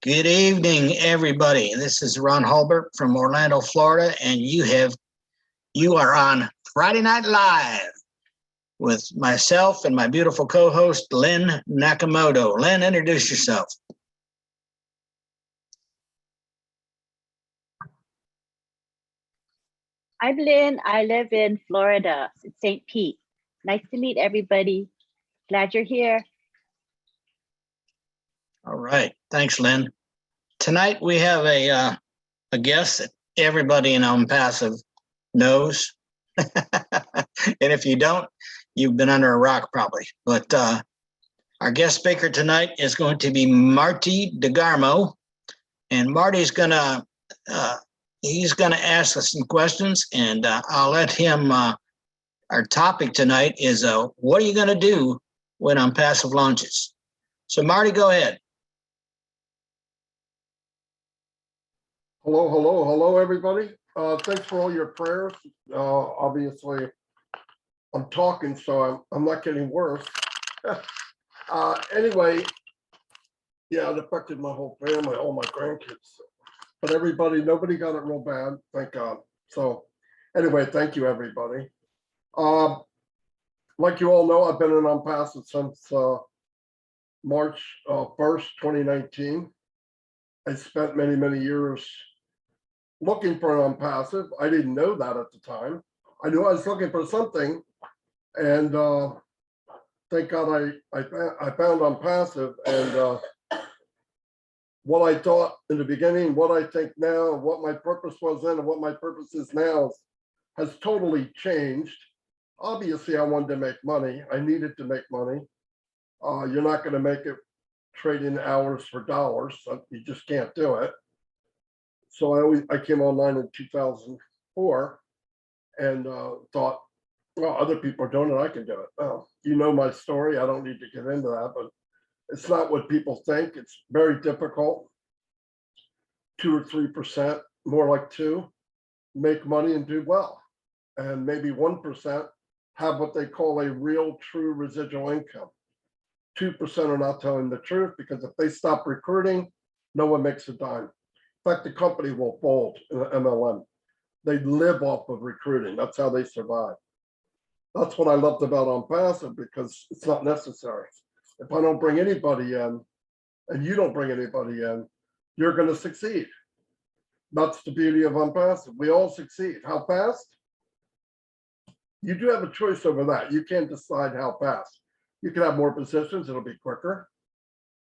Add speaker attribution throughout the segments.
Speaker 1: Good evening, everybody. This is Ron Hulbert from Orlando, Florida, and you are on Friday Night Live with myself and my beautiful co-host, Lynn Nakamoto. Lynn, introduce yourself.
Speaker 2: I'm Lynn. I live in Florida, St. Pete. Nice to meet everybody. Glad you're here.
Speaker 1: All right. Thanks, Lynn. Tonight we have a guest that everybody in OnPassive knows. And if you don't, you've been under a rock probably. But our guest speaker tonight is going to be Marty Degarmo. And Marty's he's gonna ask us some questions, and I'll let him. Our topic tonight is what are you gonna do when OnPassive launches? So Marty, go ahead.
Speaker 3: Hello, everybody. Thanks for all your prayers. Obviously, I'm talking, so I'm not getting worse. Anyway, yeah, it affected my whole family, all my grandkids. But nobody got it real bad, thank God. So anyway, thank you, everybody. Like you all know, I've been in OnPassive since March 1st, 2019. I spent many years looking for an OnPassive. I didn't know that at the time. I knew I was looking for something, and thank God I found OnPassive. And what I thought in the beginning, what I think now, what my purpose was then, and what my purpose is now has totally changed. Obviously, I wanted to make money. I needed to make money. You're not going to make it trading hours for dollars. You just can't do it. So I came online in 2004 and thought, well, other people are doing it, I can do it. Well, you know my story. I don't need to get into that, but it's not what people think. It's very difficult. 2 or 3%, more like 2, make money and do well. And maybe 1% have what they call a real true residual income. 2% are not telling the truth, because if they stop recruiting, no one makes a dime. In fact, the company will fold in the MLM. They live off of recruiting. That's how they survive. That's what I loved about OnPassive, because it's not necessary. If I don't bring anybody in and you don't bring anybody in, you're going to succeed. That's the beauty of OnPassive. We all succeed. How fast? You do have a choice over that. You can't decide how fast. You can have more positions, it'll be quicker,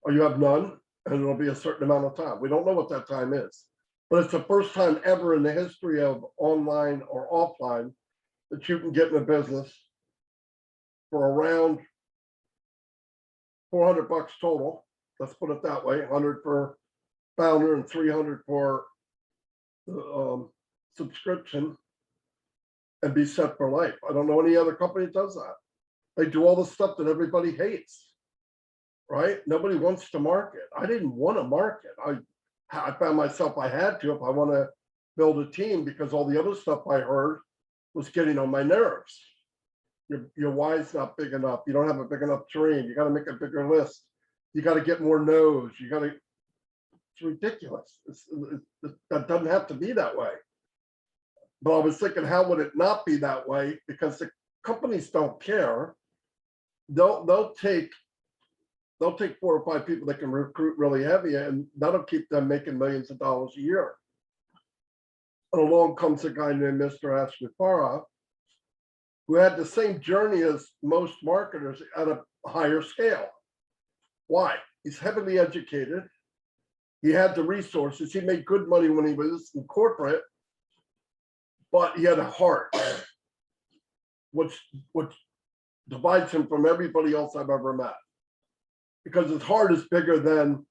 Speaker 3: or you have none, and it'll be a certain amount of time. We don't know what that time is, but it's the first time ever in the history of online or offline that you can get in a business for around $400 total. Let's put it that way, 100 for founder and 300 for subscription, and be set for life. I don't know any other company that does that. They do all the stuff that everybody hates, right? Nobody wants to market. I didn't want to market. I found myself, I had to if I want to build a team, because all the other stuff I heard was getting on my nerves. Your why's not big enough. You don't have a big enough dream. You got to make a bigger list. You got to get more no's. You got to, it's ridiculous. That doesn't have to be that way. But I was thinking, how would it not be that way? Because the companies don't care. They'll take 4 or 5 people that can recruit really heavy, and that'll keep them making millions of dollars a year. And along comes a guy named Mr. Ashmithara, who had the same journey as most marketers at a higher scale. Why? He's heavily educated. He had the resources. He made good money when he was in corporate, but he had a heart, which divides him from everybody else I've ever met, because his heart is bigger than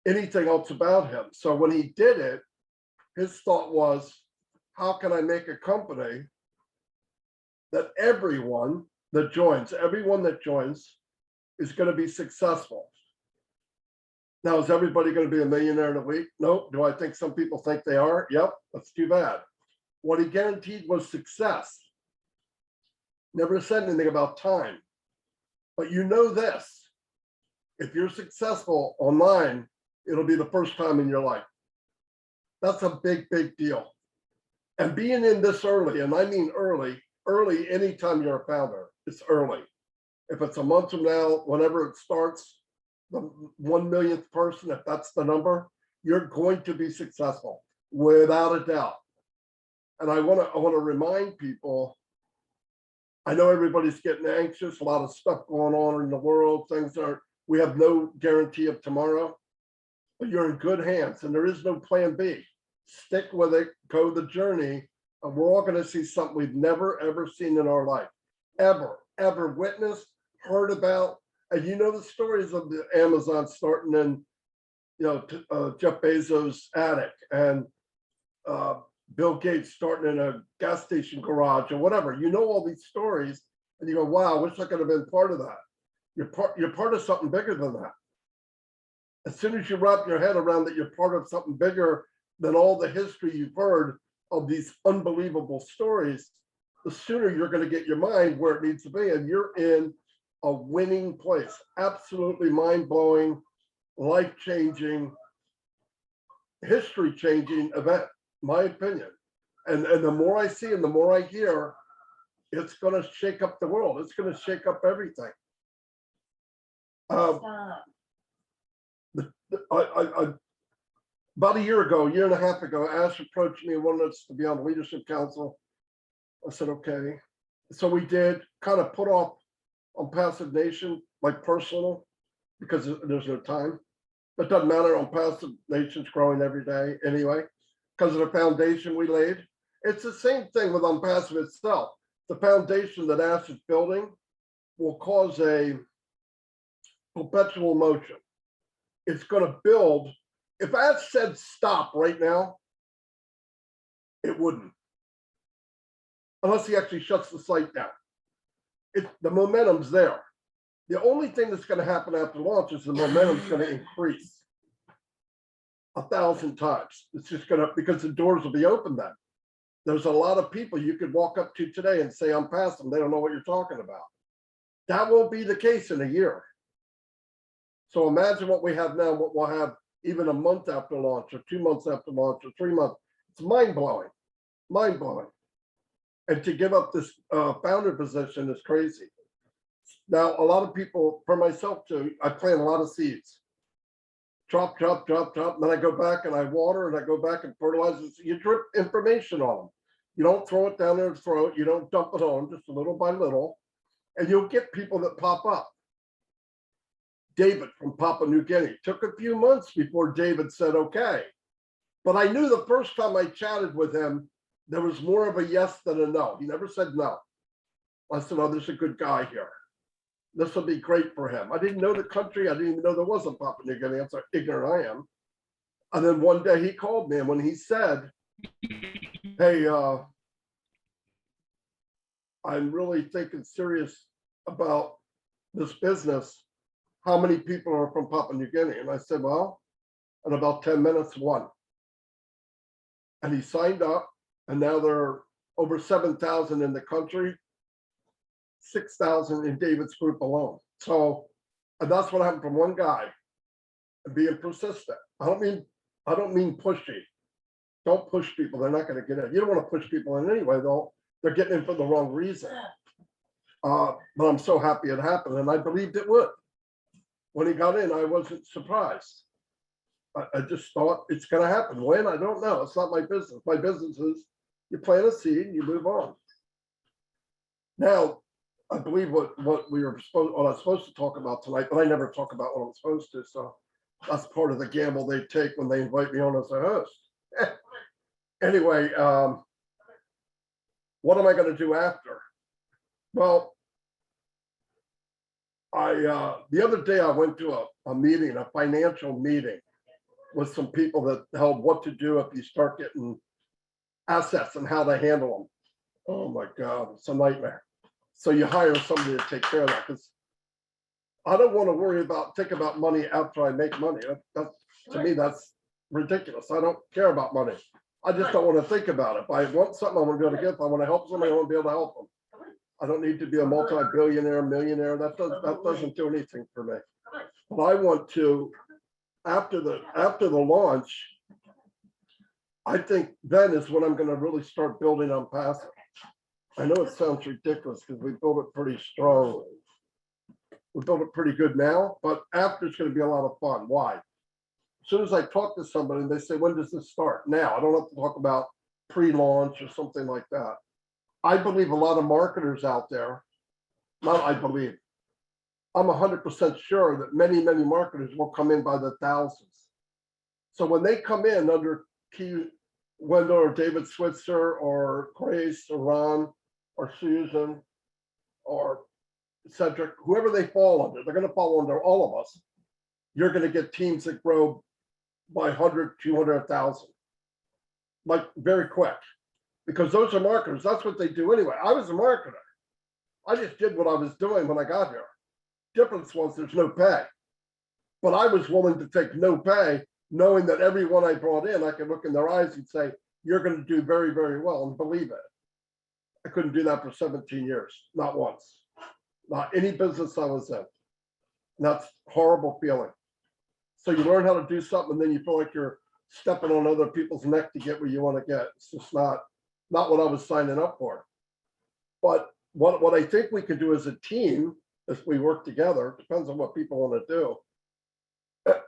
Speaker 3: anything else about him. So when he did it, his thought was, how can I make a company that everyone that joins is going to be successful? Now, is everybody going to be a millionaire in a week? Nope. Do I think some people think they are? Yep, that's too bad. What he guaranteed was success. Never said anything about time. But you know this, if you're successful online, it'll be the first time in your life. That's a big, big deal. And being in this early, and I mean early anytime you're a founder, it's early. If it's a month from now, whenever it starts, the 1 millionth person, if that's the number, you're going to be successful without a doubt. And I want to remind people, I know everybody's getting anxious, a lot of stuff going on in the world, we have no guarantee of tomorrow, but you're in good hands and there is no plan B. Stick with it, go the journey, and we're all going to see something we've never, ever seen in our life, ever witnessed, heard about. And you know the stories of the Amazon starting in, Jeff Bezos' attic, and Bill Gates starting in a gas station garage or whatever. You know all these stories, and you go, "Wow, I wish I could have been part of that." You're part of something bigger than that. As soon as you wrap your head around that you're part of something bigger than all the history you've heard of these unbelievable stories, the sooner you're going to get your mind where it needs to be, and you're in a winning place. Absolutely mind-blowing, life-changing, history-changing event, my opinion. And the more I see and the more I hear, it's going to shake up the world. It's going to shake up everything. About a year and a half ago, Ash approached me and wanted us to be on the leadership council. I said, okay. So we did, kind of put off OnPassive Nation, like personal, because there's no time. But it doesn't matter, OnPassive Nation's growing every day anyway, because of the foundation we laid. It's the same thing with OnPassive itself. The foundation that Ash is building will cause a perpetual motion. It's going to build. If Ash said stop right now, it wouldn't. Unless he actually shuts the site down. The momentum's there. The only thing that's going to happen after launch is the momentum's going to increase 1,000 times. It's just going to, because the doors will be open then. There's a lot of people you could walk up to today and say, I'm past them. They don't know what you're talking about. That won't be the case in a year. So imagine what we have now, what we'll have even a month after launch, or 2 months after launch, or 3 months. It's mind-blowing, mind-blowing. And to give up this founder position is crazy. Now, a lot of people, for myself too, I plant a lot of seeds. Drop, drop, drop, drop. And then I go back and I water and I go back and fertilize. You drip information on them. You don't throw it down their throat. You don't dump it on, just little by little. And you'll get people that pop up. David from Papua New Guinea. Took a few months before David said, okay. But I knew the first time I chatted with him, there was more of a yes than a no. He never said no. I said, oh, there's a good guy here. This will be great for him. I didn't know the country. I didn't even know there was a Papua New Guinea. That's how ignorant I am. And then one day he called me, and when he said, hey, I'm really thinking serious about this business. How many people are from Papua New Guinea? And I said, well, in about 10 minutes, one. And he signed up, and now there are over 7,000 in the country, 6,000 in David's group alone. So, and that's what happened from one guy, and being persistent. I don't mean pushy. Don't push people. They're not going to get in. You don't want to push people in anyway, though. They're getting in for the wrong reason. But I'm so happy it happened, and I believed it would. When he got in, I wasn't surprised. I just thought it's going to happen. When? I don't know. It's not my business. My business is you plant a seed and you move on. Now, I believe what I was supposed to talk about tonight, but I never talk about what I'm supposed to. So that's part of the gamble they take when they invite me on as a host. Anyway, what am I going to do after? Well, the other day I went to a meeting, a financial meeting with some people that held what to do if you start getting assets and how to handle them. Oh my God, it's a nightmare. So you hire somebody to take care of that, because I don't want to think about money after I make money. To me, that's ridiculous. I don't care about money. I just don't want to think about it. If I want something, I want to be able to give. If I want to help somebody, I want to be able to help them. I don't need to be a multi-billionaire, millionaire. That doesn't do anything for me. But I want to, after the launch, I think then is when I'm going to really start building OnPassive. I know it sounds ridiculous because we built it pretty strong. We built it pretty good now, but after it's going to be a lot of fun. Why? As soon as I talk to somebody and they say, when does this start? Now, I don't have to talk about pre-launch or something like that. I believe a lot of marketers out there, not I believe, I'm 100% sure that many, many marketers will come in by the thousands. So when they come in under Key Wendell or David Switzer or Grace or Ron or Susan or Cedric, whoever they fall under, they're going to fall under all of us. You're going to get teams that grow by 100, 200, 1,000, like very quick, because those are marketers. That's what they do anyway. I was a marketer. I just did what I was doing when I got here. Difference was there's no pay, but I was willing to take no pay, knowing that everyone I brought in, I could look in their eyes and say, you're going to do very, very well, and believe it. I couldn't do that for 17 years, not once, not any business I was in. And that's a horrible feeling. So you learn how to do something, and then you feel like you're stepping on other people's neck to get where you want to get. It's just not what I was signing up for. But what I think we can do as a team, as we work together, depends on what people want to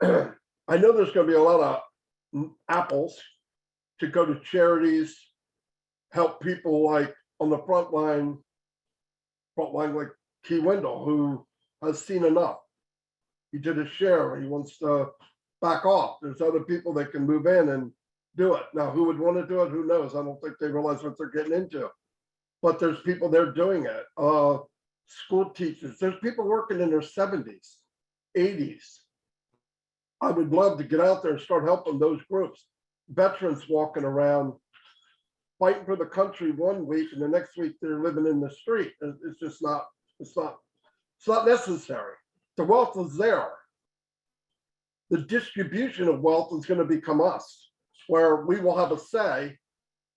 Speaker 3: do. I know there's going to be a lot of apples to go to charities, help people like on the front line like Key Wendell, who has seen enough. He did a share. He wants to back off. There's other people that can move in and do it. Now, who would want to do it? Who knows? I don't think they realize what they're getting into. But there's people there doing it. School teachers. There's people working in their 70s, 80s. I would love to get out there and start helping those groups. Veterans walking around fighting for the country one week, and the next week they're living in the street. It's just not. It's not necessary. The wealth is there. The distribution of wealth is going to become us, where we will have a say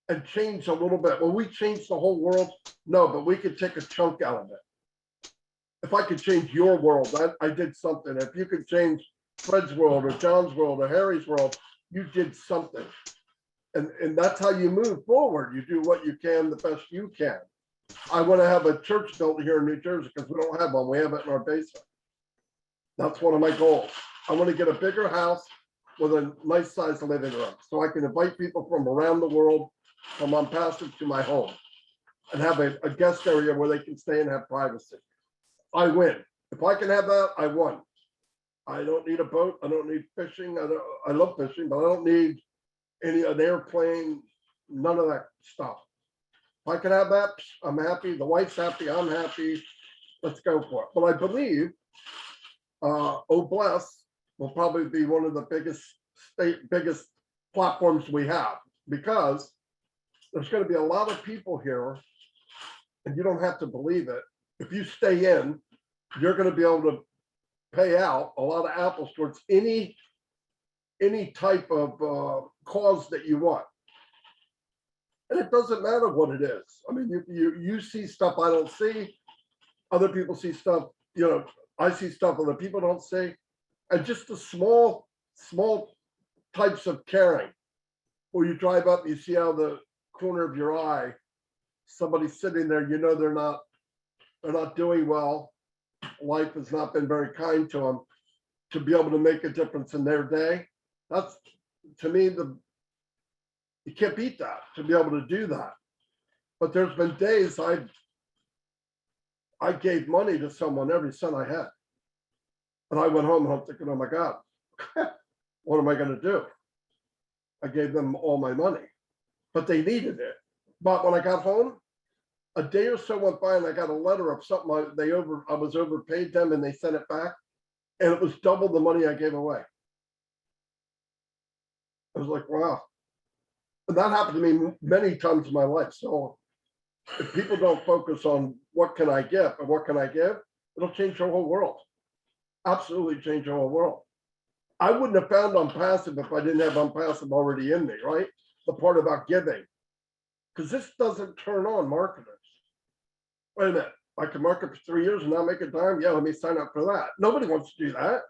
Speaker 3: and change a little bit. Will we change the whole world? No, but we could take a chunk out of it. If I could change your world, I did something. If you could change Fred's world or John's world or Harry's world, you did something. And that's how you move forward. You do what you can the best you can. I want to have a church built here in New Jersey because we don't have one. We have it in our basement. That's one of my goals. I want to get a bigger house with a nice sized living room so I can invite people from around the world from OnPassive to my home and have a guest area where they can stay and have privacy. I win. If I can have that, I won. I don't need a boat. I don't need fishing. I love fishing, but I don't need an airplane, none of that stuff. If I can have that, I'm happy. The wife's happy. I'm happy. Let's go for it. But I believe Bless will probably be one of the biggest platforms we have, because there's going to be a lot of people here, and you don't have to believe it. If you stay in, you're going to be able to pay out a lot of apples towards any type of cause that you want. And it doesn't matter what it is. I mean, you see stuff I don't see. Other people see stuff, I see stuff other people don't see. And just the small types of caring, where you drive up, you see out of the corner of your eye, somebody's sitting there, they're not doing well. Life has not been very kind to them. To be able to make a difference in their day, that's, to me, you can't beat that, to be able to do that. But there's been days I gave money to someone every cent I had. And I went home and I'm thinking, oh my God, what am I going to do? I gave them all my money, but they needed it. But when I got home, a day or so went by and I got a letter of something I was overpaid them, and they sent it back, and it was double the money I gave away. I was like, wow. And that happened to me many times in my life. So if people don't focus on what can I give and what can I give, it'll change your whole world. Absolutely change your whole world. I wouldn't have found OnPassive if I didn't have OnPassive already in me, right? The part about giving. Because this doesn't turn on marketers. Wait a minute, I can market for 3 years and not make a dime? Yeah, let me sign up for that. Nobody wants to do that.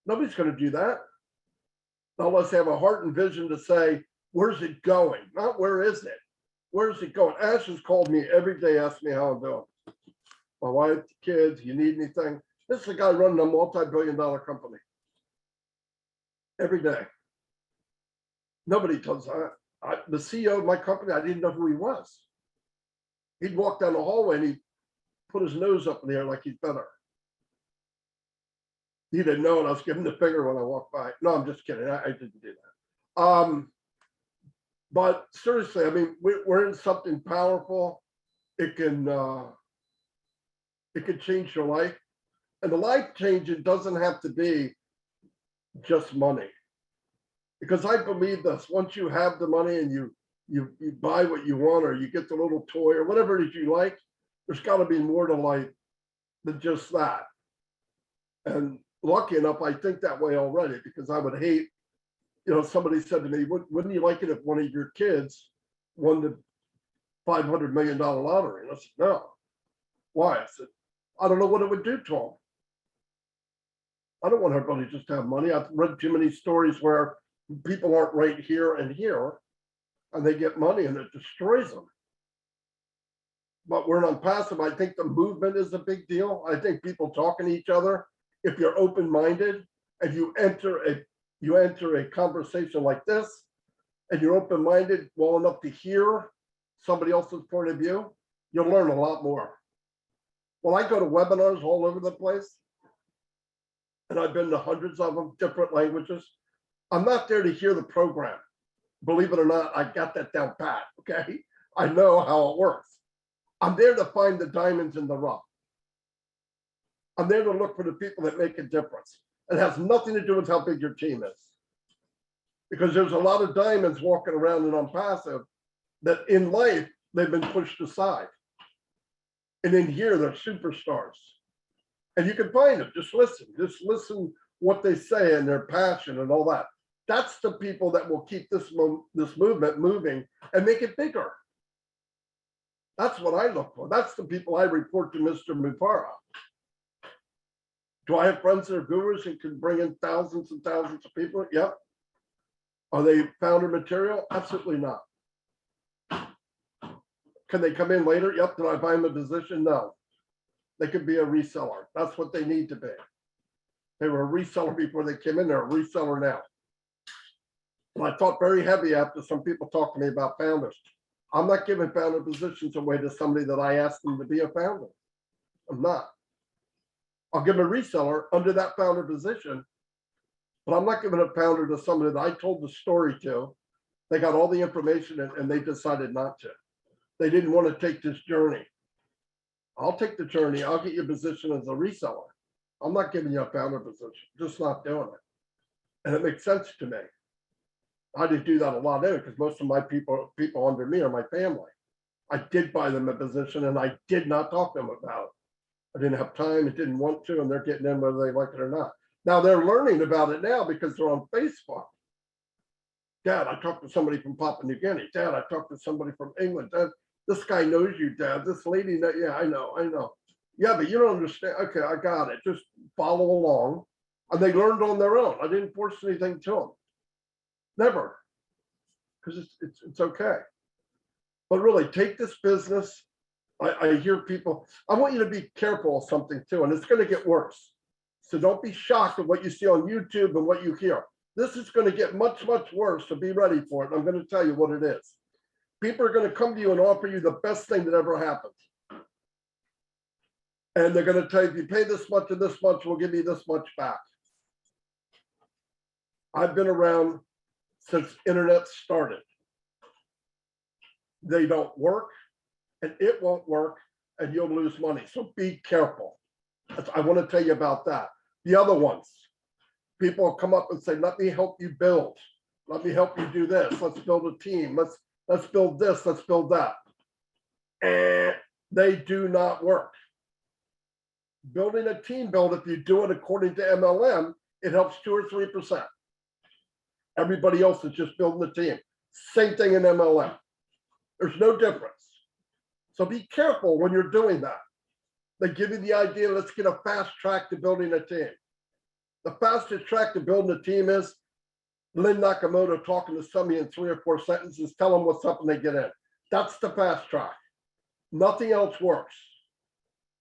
Speaker 3: Nobody's going to do that unless they have a heart and vision to say, where's it going? Not where is it? Where's it going? Ash has called me every day, asked me how I'm doing. My wife, kids, you need anything? This is a guy running a multi-billion-dollar company. Every day. Nobody does that. The CEO of my company, I didn't know who he was. He'd walk down the hallway and he'd put his nose up in the air like he's better. He didn't know, and I was giving the finger when I walked by. No, I'm just kidding. I didn't do that. But seriously, I mean, we're in something powerful. It can change your life. And the life changing doesn't have to be just money. Because I believe this, once you have the money and you buy what you want, or you get the little toy or whatever it is you like, there's got to be more to life than just that. And lucky enough, I think that way already, because I would hate, somebody said to me, wouldn't you like it if one of your kids won the $500 million lottery? And I said, no. Why? I said, I don't know what it would do to them. I don't want everybody just to have money. I've read too many stories where people aren't right here and here, and they get money and it destroys them. But we're on passive. I think the movement is a big deal. I think people talking to each other, if you're open-minded and you enter a conversation like this, and you're open-minded well enough to hear somebody else's point of view, you'll learn a lot more. Well, I go to webinars all over the place, and I've been to hundreds of them, different languages. I'm not there to hear the program. Believe it or not, I got that down pat, okay? I know how it works. I'm there to find the diamonds in the rough. I'm there to look for the people that make a difference. It has nothing to do with how big your team is. Because there's a lot of diamonds walking around in OnPassive that in life, they've been pushed aside. And in here, they're superstars. And you can find them, just listen what they say and their passion and all that. That's the people that will keep this movement moving and make it bigger. That's what I look for. That's the people I report to Mr. Mufara. Do I have friends that are gurus and can bring in thousands and thousands of people? Yep. Are they founder material? Absolutely not. Can they come in later? Yep. Did I buy them a position? No. They could be a reseller. That's what they need to be. They were a reseller before they came in. They're a reseller now. And I thought very heavy after some people talked to me about founders. I'm not giving founder positions away to somebody that I asked them to be a founder. I'm not. I'll give a reseller under that founder position, but I'm not giving a founder to somebody that I told the story to. They got all the information and they decided not to. They didn't want to take this journey. I'll take the journey. I'll get your position as a reseller. I'm not giving you a founder position, just not doing it. And it makes sense to me. I did do that a lot there because most of my people under me are my family. I did buy them a position and I did not talk to them about it. I didn't have time, it didn't want to, and they're getting in whether they like it or not. Now they're learning about it now because they're on Facebook. Dad, I talked to somebody from Papua New Guinea. Dad, I talked to somebody from England. Dad, this guy knows you, Dad. This lady, yeah, I know. Yeah, but you don't understand. Okay, I got it. Just follow along. And they learned on their own. I didn't force anything to them. Never. Because it's okay. But really, take this business. I hear people, I want you to be careful of something too, and it's going to get worse. So don't be shocked at what you see on YouTube and what you hear. This is going to get much, much worse, so be ready for it. I'm going to tell you what it is. People are going to come to you and offer you the best thing that ever happened. And they're going to tell you, if you pay this much and this much, we'll give you this much back. I've been around since internet started. They don't work. And it won't work, and you'll lose money. So be careful. I want to tell you about that. The other ones, people will come up and say, let me help you build. Let me help you do this. Let's build a team. Let's build this. Let's build that. And they do not work. Building a team build, if you do it according to MLM, it helps 2 or 3%. Everybody else is just building a team. Same thing in MLM. There's no difference. So be careful when you're doing that. They give you the idea, let's get a fast track to building a team. The fastest track to building a team is Lynn Nakamoto talking to somebody in 3 or 4 sentences, tell them what's up and they get in. That's the fast track. Nothing else works.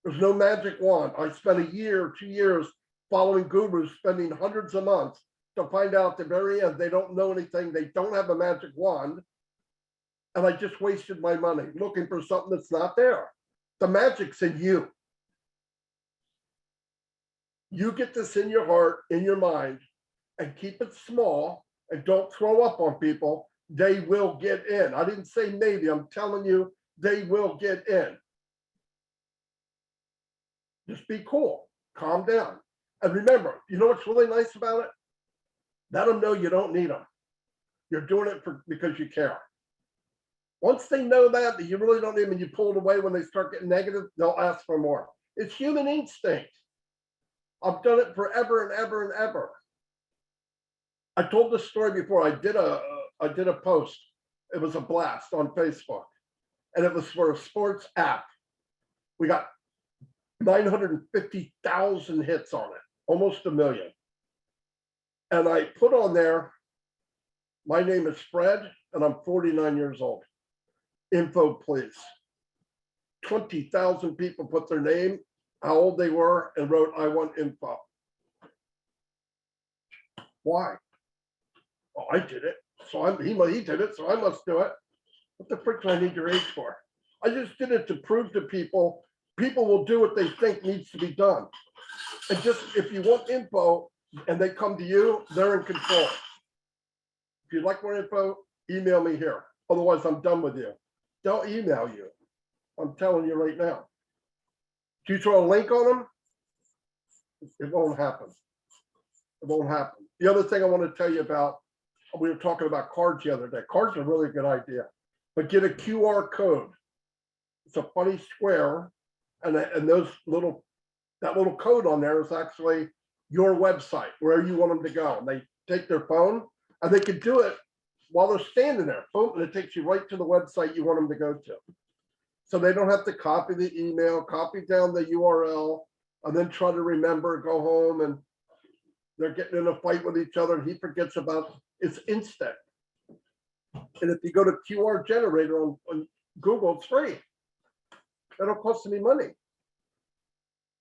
Speaker 3: There's no magic wand. I spent a year or 2 years following gurus, spending hundreds of months to find out at the very end they don't know anything. They don't have a magic wand. And I just wasted my money looking for something that's not there. The magic's in you. You get this in your heart, in your mind, and keep it small and don't throw up on people. They will get in. I didn't say maybe, I'm telling you, they will get in. Just be cool, calm down. And remember, you know what's really nice about it? Let them know you don't need them. You're doing it because you care. Once they know that you really don't need them and you pull it away when they start getting negative, they'll ask for more. It's human instinct. I've done it forever and ever and ever. I told this story before. I did a post. It was a blast on Facebook, and it was for a sports app. We got 950,000 hits on it, almost 1 million. And I put on there, my name is Fred, and I'm 49 years old. Info, please. 20,000 people put their name, how old they were, and wrote, I want info. Why? Oh, I did it. So he did it, so I must do it. What the frick do I need your age for? I just did it to prove to people will do what they think needs to be done. And just, if you want info and they come to you, they're in control. If you'd like more info, email me here. Otherwise, I'm done with you. They'll email you. I'm telling you right now. If you throw a link on them, it won't happen. It won't happen. The other thing I want to tell you about, we were talking about cards the other day. Cards are really a good idea, but get a QR code. It's a funny square, and that little code on there is actually your website, where you want them to go. And they take their phone, and they can do it while they're standing there. Boom, and it takes you right to the website you want them to go to. So they don't have to copy the email, copy down the URL, and then try to remember, go home, and they're getting in a fight with each other, and he forgets about it. It's instant. And if you go to QR generator on Google, it's free. That don't cost any money.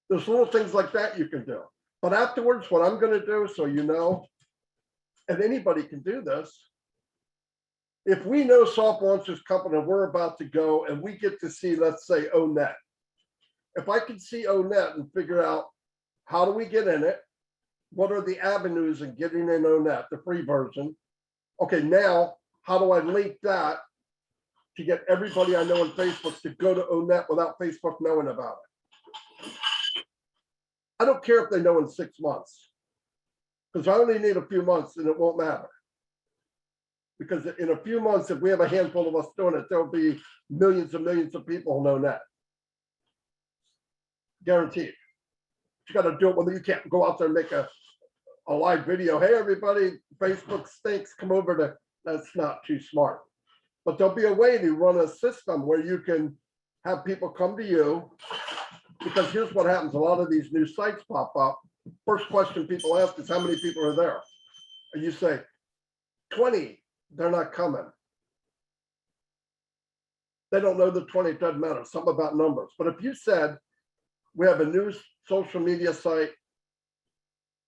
Speaker 3: There's little things like that you can do. But afterwards, what I'm going to do, so you know, and anybody can do this, if we know soft launches company and we're about to go and we get to see, let's say, ONET. If I can see ONET and figure out how do we get in it, what are the avenues in getting in ONET, the free version? Okay, now how do I link that to get everybody I know on Facebook to go to ONET without Facebook knowing about it? I don't care if they know in 6 months, because I only need a few months and it won't matter. Because in a few months, if we have a handful of us doing it, there'll be millions and millions of people who know that. Guaranteed. You got to do it when you can't go out there and make a live video. Hey, everybody, Facebook stinks. Come over to, that's not too smart. But there'll be a way to run a system where you can have people come to you. Because here's what happens. A lot of these new sites pop up. First question people ask is how many people are there? And you say, 20, they're not coming. They don't know the 20, it doesn't matter. Something about numbers. But if you said, we have a new social media site,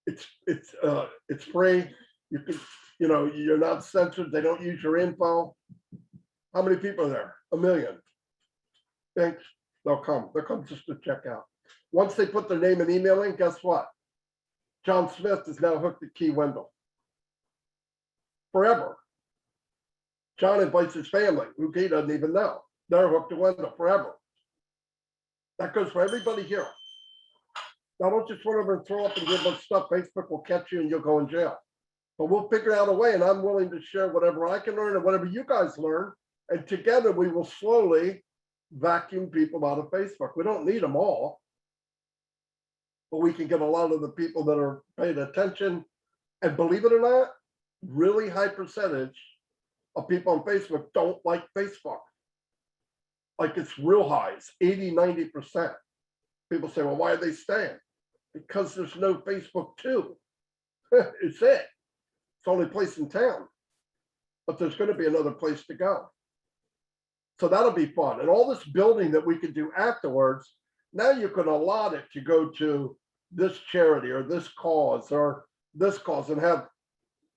Speaker 3: it's free. You can, you're not censored. They don't use your info. How many people are there? 1 million. Thanks. They'll come. They'll come just to check out. Once they put their name and email in, guess what? John Smith is now hooked to Key Wendell. Forever. John invites his family, who he doesn't even know. They're hooked to Wendell forever. That goes for everybody here. Now, don't just run over and throw up and give us stuff. Facebook will catch you and you'll go in jail. But we'll figure out a way, and I'm willing to share whatever I can learn and whatever you guys learn. And together we will slowly vacuum people out of Facebook. We don't need them all, but we can get a lot of the people that are paying attention. And believe it or not, really high percentage of people on Facebook don't like Facebook. Like it's real high, it's 80, 90%. People say, well, why are they staying? Because there's no Facebook too. It's it. It's the only place in town. But there's going to be another place to go. So that'll be fun. And all this building that we could do afterwards, now you can allot it to go to this charity or this cause and have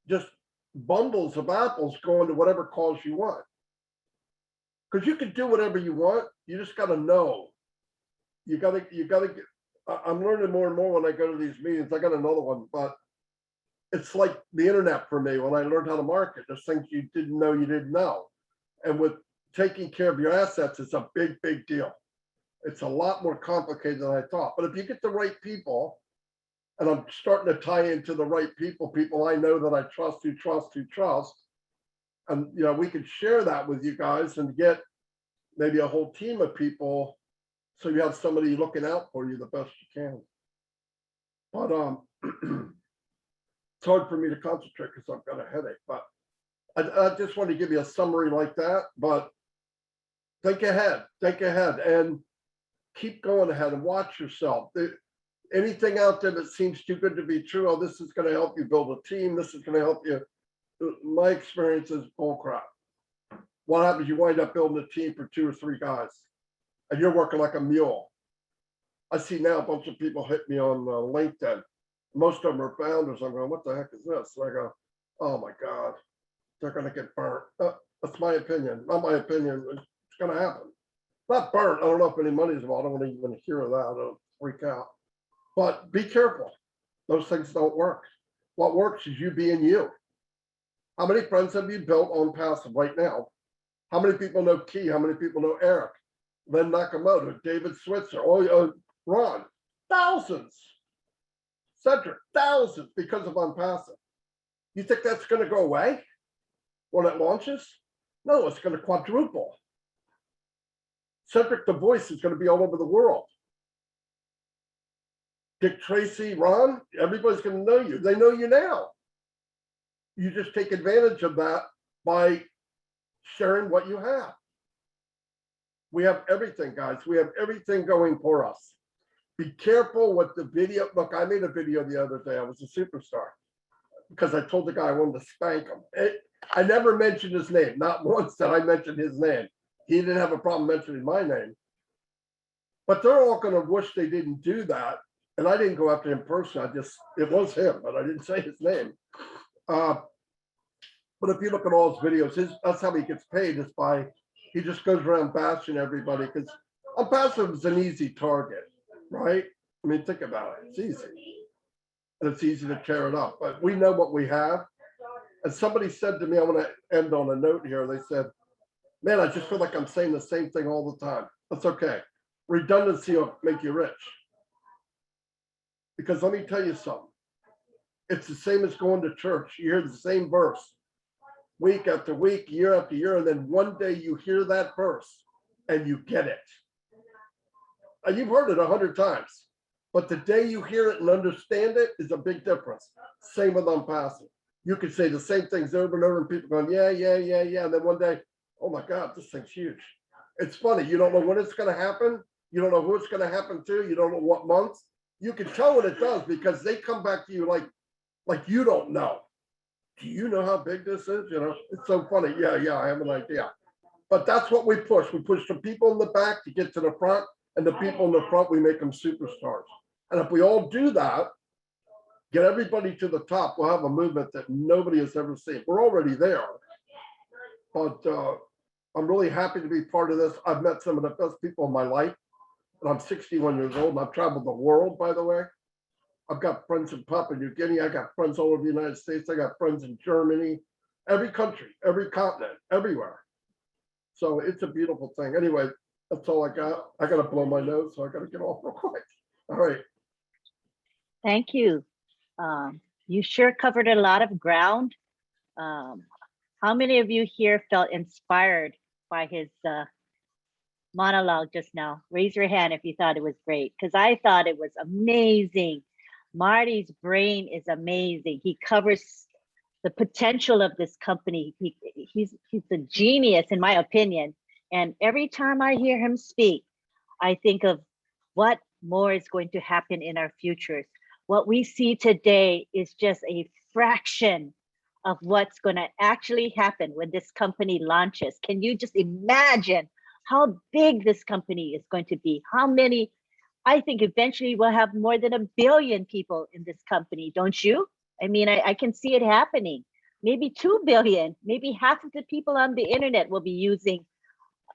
Speaker 3: just bundles of apples going to whatever cause you want. Because you can do whatever you want. You just got to know. You got to get, I'm learning more and more when I go to these meetings. I got another one, but it's like the internet for me when I learned how to market. There's things you didn't know you didn't know. And with taking care of your assets, it's a big, big deal. It's a lot more complicated than I thought. But if you get the right people, and I'm starting to tie into the right people I know that I trust, who trust, and we could share that with you guys and get maybe a whole team of people, so you have somebody looking out for you the best you can. But it's hard for me to concentrate because I've got a headache. But I just want to give you a summary like that. But think ahead, and keep going ahead and watch yourself. Anything out there that seems too good to be true, oh, this is going to help you build a team, this is going to help you. My experience is bullcrap. What happens? You wind up building a team for 2 or 3 guys, and you're working like a mule. I see now a bunch of people hit me on LinkedIn. Most of them are founders. I'm going, what the heck is this? And I go, oh my God, they're going to get burnt. That's my opinion. Not my opinion. It's going to happen. Not burnt. I don't know if any money's involved. I don't want to even hear of that. I'll freak out. But be careful. Those things don't work. What works is you being you. How many friends have you built OnPassive right now? How many people know Key? How many people know Eric? Lynn Nakamoto, David Switzer, Ron, thousands. Cedric, thousands because of OnPassive. You think that's going to go away when it launches? No, it's going to quadruple. Cedric the Voice is going to be all over the world. Dick Tracy, Ron, everybody's going to know you. They know you now. You just take advantage of that by sharing what you have. We have everything, guys. We have everything going for us. Be careful with the video. Look, I made a video the other day. I was a superstar because I told the guy I wanted to spank him. I never mentioned his name. Not once did I mention his name. He didn't have a problem mentioning my name. But they're all going to wish they didn't do that. And I didn't go after him personally. It was him, but I didn't say his name. But if you look at all his videos, that's how he gets paid, is by, he just goes around bashing everybody, because OnPassive is an easy target, right? I mean, think about it. It's easy. And it's easy to tear it up. But we know what we have. And somebody said to me, I want to end on a note here. They said, man, I just feel like I'm saying the same thing all the time. That's okay. Redundancy will make you rich. Because let me tell you something. It's the same as going to church. You hear the same verse week after week, year after year, and then one day you hear that verse and you get it. And you've heard it 100 times, but the day you hear it and understand it is a big difference. Same with OnPassive. You could say the same things over and over, and people going, yeah. And then one day, oh my God, this thing's huge. It's funny. You don't know when it's going to happen. You don't know who it's going to happen to. You don't know what month. You can tell when it does, because they come back to you like you don't know. Do you know how big this is? You know, it's so funny. Yeah, I have an idea. But that's what we push. We push the people in the back to get to the front, and the people in the front, we make them superstars. And if we all do that, get everybody to the top, we'll have a movement that nobody has ever seen. We're already there. But I'm really happy to be part of this. I've met some of the best people in my life. And I'm 61 years old, and I've traveled the world, by the way. I've got friends in Papua New Guinea. I got friends all over the United States. I got friends in Germany, every country, every continent, everywhere. So it's a beautiful thing. Anyway, that's all I got. I got to blow my nose, so I got to get off real quick. All right.
Speaker 2: Thank you. You sure covered a lot of ground. How many of you here felt inspired by his monologue just now? Raise your hand if you thought it was great, because I thought it was amazing. Marty's brain is amazing. He covers the potential of this company. He's a genius, in my opinion. And every time I hear him speak, I think of what more is going to happen in our futures. what we see today is just a fraction of what's going to actually happen when this company launches. Can you just imagine how big this company is going to be? How many? I think eventually we'll have more than 1 billion people in this company, don't you? I mean, I can see it happening. Maybe 2 billion, maybe half of the people on the internet will be using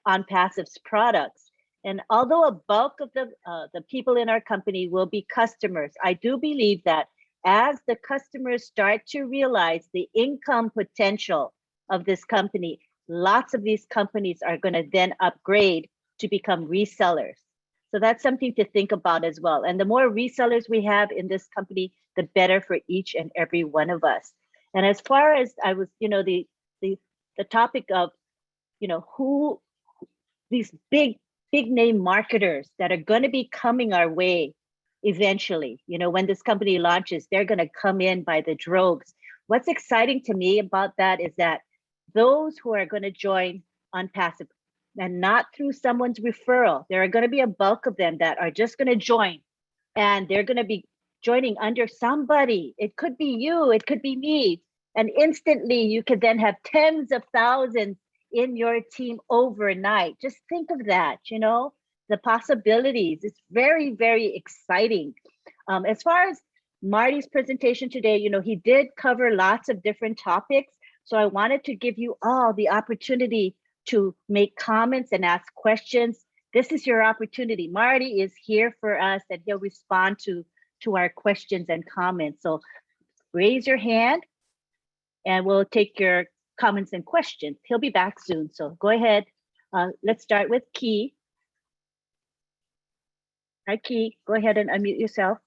Speaker 2: OnPassive's products. And although a bulk of the people in our company will be customers, I do believe that as the customers start to realize the income potential of this company, lots of these companies are going to then upgrade to become resellers. So that's something to think about as well. And the more resellers we have in this company, the better for each and every one of us. And as far as I was, the topic of, who these big name marketers that are going to be coming our way eventually, when this company launches, they're going to come in by the droves. What's exciting to me about that is that those who are going to join OnPassive, and not through someone's referral, there are going to be a bulk of them that are just going to join, and they're going to be joining under somebody. It could be you, it could be me, and instantly you could then have tens of thousands in your team overnight. Just think of that, the possibilities. It's very, very exciting. As far as Marty's presentation today, he did cover lots of different topics. So I wanted to give you all the opportunity to make comments and ask questions. This is your opportunity. Marty is here for us, and he'll respond to our questions and comments. So raise your hand and we'll take your comments and questions. He'll be back soon. So go ahead. Let's start with Key. Hi, Key. Go ahead and unmute yourself.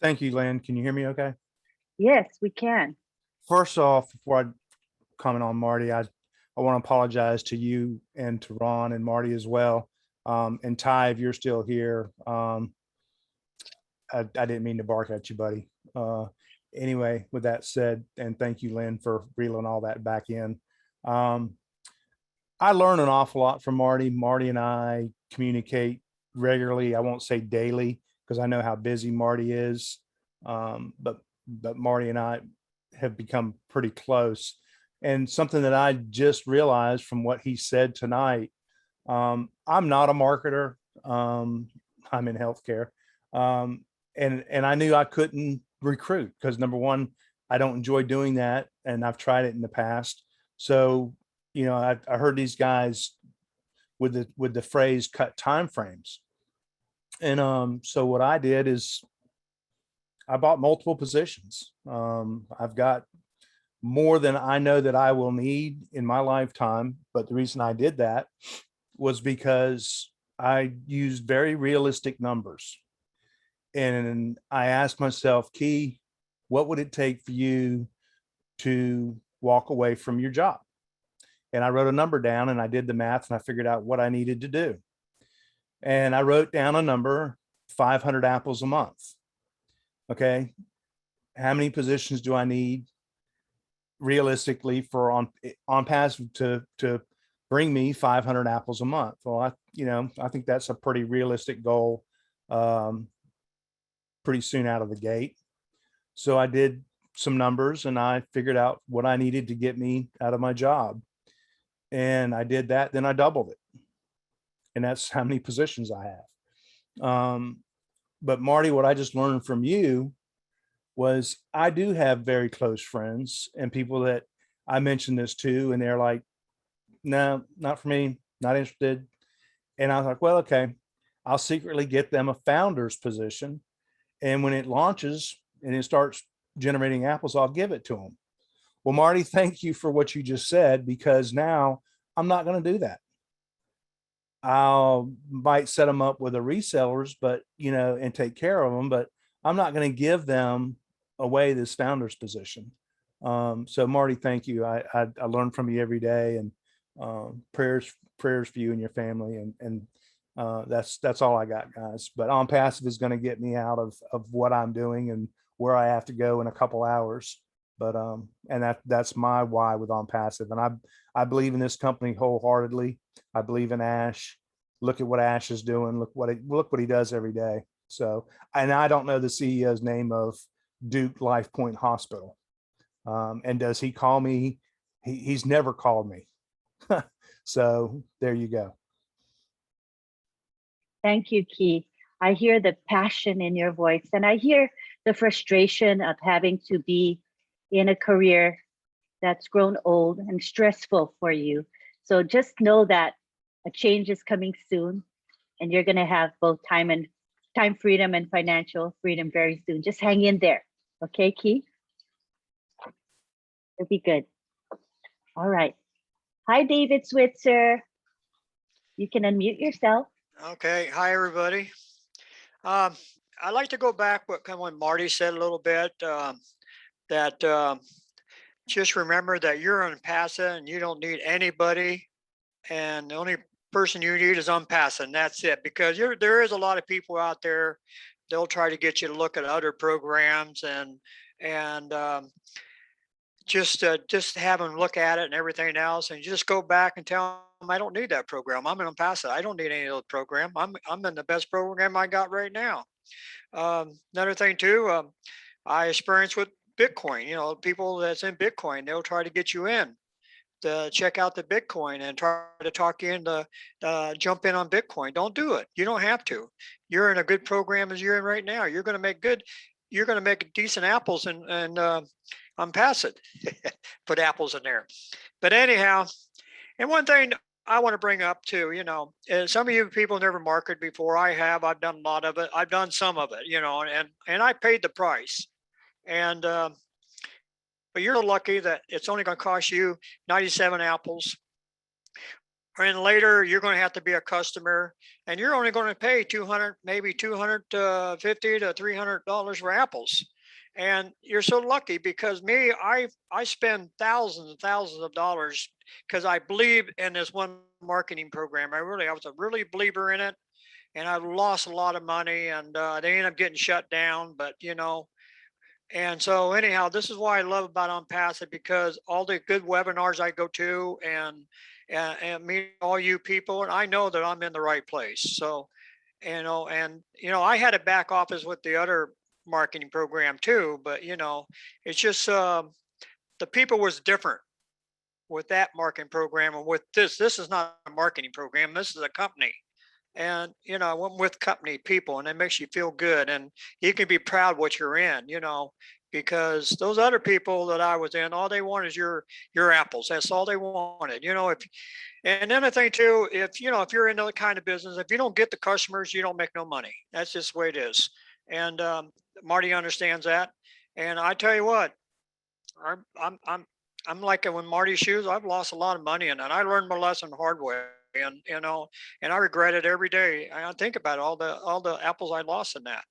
Speaker 4: Thank you, Lynn. Can you hear me okay?
Speaker 2: Yes, we can.
Speaker 4: First off, before I comment on Marty, I want to apologize to you and to Ron and Marty as well. And Ty, if you're still here, I didn't mean to bark at you, buddy. Anyway, with that said, and thank you, Lynn, for reeling all that back in. I learn an awful lot from Marty. Marty and I communicate regularly. I won't say daily because I know how busy Marty is. But Marty and I have become pretty close. And something that I just realized from what he said tonight, I'm not a marketer. I'm in healthcare. And I knew I couldn't recruit because, number one, I don't enjoy doing that. And I've tried it in the past. So, I heard these guys with the phrase cut time frames. And so what I did is I bought multiple positions. I've got more than I know that I will need in my lifetime. But the reason I did that was because I used very realistic numbers. And I asked myself, Key, what would it take for you to walk away from your job? And I wrote a number down and I did the math and I figured out what I needed to do. And I wrote down a number, 500 apples a month. Okay. How many positions do I need realistically for OnPassive to bring me 500 apples a month? Well, I think that's a pretty realistic goal. Pretty soon out of the gate. So I did some numbers and I figured out what I needed to get me out of my job. And I did that, then I doubled it. And that's how many positions I have. But Marty, what I just learned from you was I do have very close friends and people that I mentioned this to, and they're like, no, not for me, not interested. And I was like, well, okay, I'll secretly get them a founder's position. And when it launches and it starts generating apples, I'll give it to them. Well, Marty, thank you for what you just said, because now I'm not going to do that. Might set them up with the resellers, but, and take care of them, but I'm not going to give them away this founder's position. So Marty, thank you. I learn from you every day, and prayers for you and your family. And that's all I got, guys. But OnPassive is going to get me out of what I'm doing and where I have to go in a couple hours. But and that's my why with OnPassive. And I believe in this company wholeheartedly. I believe in Ash. Look at what Ash is doing. Look what he does every day. So, and I don't know the CEO's name of Duke Life Point Hospital. And does he call me? He's never called me. So there you go.
Speaker 2: Thank you, Keith. I hear the passion in your voice, and I hear the frustration of having to be in a career that's grown old and stressful for you. So just know that a change is coming soon, and you're going to have both time freedom and financial freedom very soon. Just hang in there. Okay, Keith? It'll be good. All right. Hi, David Switzer. You can unmute yourself.
Speaker 5: Okay, hi everybody. I'd like to go back what kind of when Marty said a little bit that just remember that you're OnPassive and you don't need anybody, and the only person you need is OnPassive, and that's it. Because there is a lot of people out there, they'll try to get you to look at other programs and just have them look at it and everything else, and you just go back and tell them, I don't need that program. I'm an OnPassive. I don't need any other program. I'm in the best program I got right now. Another thing too, I experience with Bitcoin. You know, people that's in Bitcoin, they'll try to get you in to check out the Bitcoin and try to talk you into jump in on Bitcoin. Don't do it. You don't have to. You're in a good program as you're in right now. You're going to make good. You're going to make decent apples and OnPassive. Put apples in there. But anyhow, and one thing I want to bring up too, you know, some of you people never marketed before. I have. I've done a lot of it. I've done some of it, you know, and I paid the price. And but you're lucky that it's only going to cost you 97 apples. And later you're going to have to be a customer, and you're only going to pay 200, maybe 250 to $300 for apples. And you're so lucky because me, I spend thousands and thousands of dollars because I believe in this one marketing program. I was a really believer in it, and I lost a lot of money, and they ended up getting shut down. But you know, and so anyhow, this is why I love about OnPassive, because all the good webinars I go to and meet all you people, and I know that I'm in the right place. So, you know, I had a back office with the other marketing program too, but you know, it's just the people was different with that marketing program, and with this is not a marketing program. This is a company. And you know, I went with company people, and it makes you feel good, and you can be proud what you're in, you know, because those other people that I was in, all they want is your apples. That's all they wanted, you know. If and then the thing too, if you know, if you're in that kind of business, if you don't get the customers, you don't make no money. That's just the way it is. And Marty understands that. And I tell you what, I'm I'm I'm I'm like when Marty's shoes. I've lost a lot of money in that. I learned my lesson the hard way, and you know, and I regret it every day. I think about all the apples I lost in that,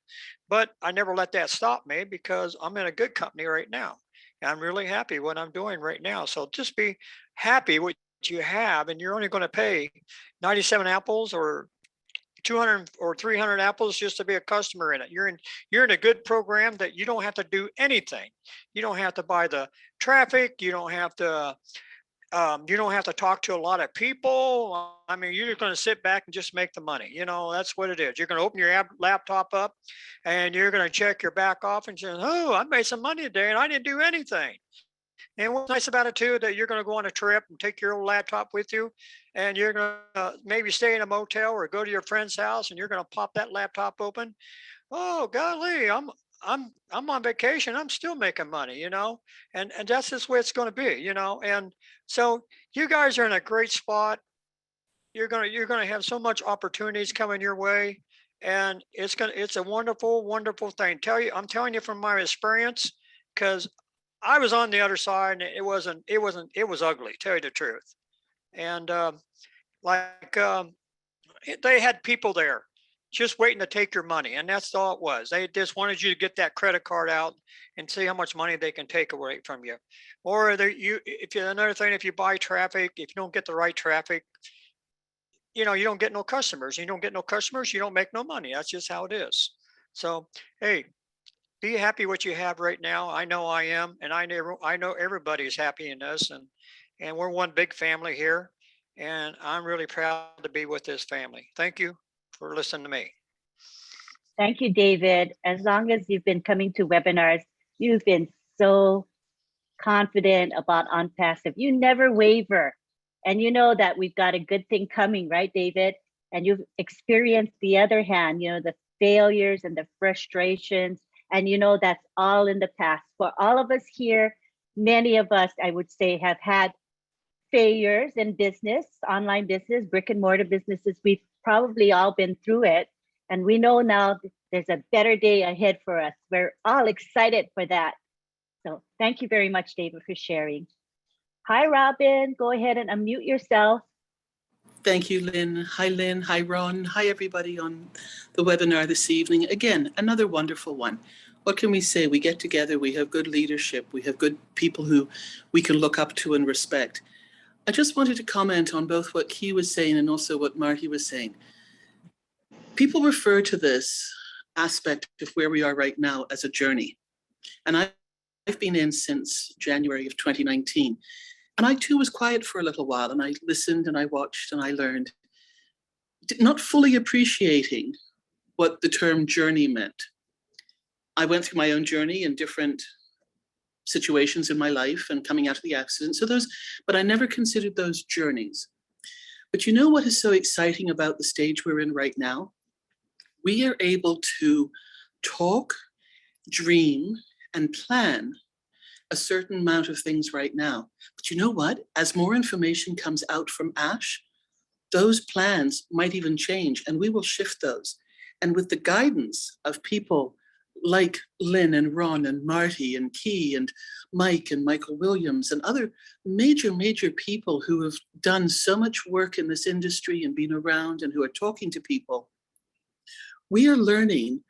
Speaker 5: but I never let that stop me because I'm in a good company right now. And I'm really happy what I'm doing right now. So just be happy with what you have, and you're only going to pay 97 apples or 200 or 300 apples just to be a customer in it. You're in a good program that you don't have to do anything. You don't have to buy the traffic. You don't have to talk to a lot of people. I mean, you're just going to sit back and just make the money. You know, that's what it is. You're going to open your laptop up, and you're going to check your back off and say, "Oh, I made some money today, and I didn't do anything." And what's nice about it too, that you're going to go on a trip and take your old laptop with you, and you're going to maybe stay in a motel or go to your friend's house, and you're going to pop that laptop open. Oh, golly, I'm on vacation. I'm still making money, you know, and that's just the way it's going to be, you know. And so you guys are in a great spot. You're gonna have so much opportunities coming your way, and it's a wonderful, wonderful thing. I'm telling you from my experience, because I was on the other side, and it was ugly, tell you the truth. And like they had people there just waiting to take your money, and that's all it was. They just wanted you to get that credit card out and see how much money they can take away from you. Or if you another thing, if you buy traffic, if you don't get the right traffic, you know, you don't get no customers. You don't get no customers, you don't make no money. That's just how it is. So hey, be happy what you have right now. I know I am, and I know everybody's happy in this, and we're one big family here, and I'm really proud to be with this family. Thank you for listening to me.
Speaker 2: Thank you, David. As long as you've been coming to webinars, you've been so confident about OnPassive. You never waver. And you know that we've got a good thing coming, right, David? And you've experienced the other hand, you know, the failures and the frustrations. And you know, that's all in the past. For all of us here, many of us, I would say, have had failures in business, online business, brick and mortar businesses. We've probably all been through it. And we know now there's a better day ahead for us. We're all excited for that. So thank you very much, David, for sharing. Hi, Robin. Go ahead and unmute yourself.
Speaker 6: Thank you, Lynn. Hi, Lynn. Hi, Ron. Hi, everybody on the webinar this evening. Again, another wonderful one. What can we say? We get together, we have good leadership, we have good people who we can look up to and respect. I just wanted to comment on both what Key was saying and also what Marty was saying. People refer to this aspect of where we are right now as a journey. And I've been in since January of 2019. And I too was quiet for a little while, and I listened and I watched and I learned, not fully appreciating what the term journey meant. I went through my own journey in different situations in my life and coming out of the accident. But I never considered those journeys. But you know what is so exciting about the stage we're in right now? We are able to talk, dream, and plan a certain amount of things right now. But you know what? As more information comes out from ASH, those plans might even change, and we will shift those. And with the guidance of people like Lynn and Ron and Marty and Key and Mike and Michael Williams and other major people who have done so much work in this industry and been around and who are talking to people, we are learning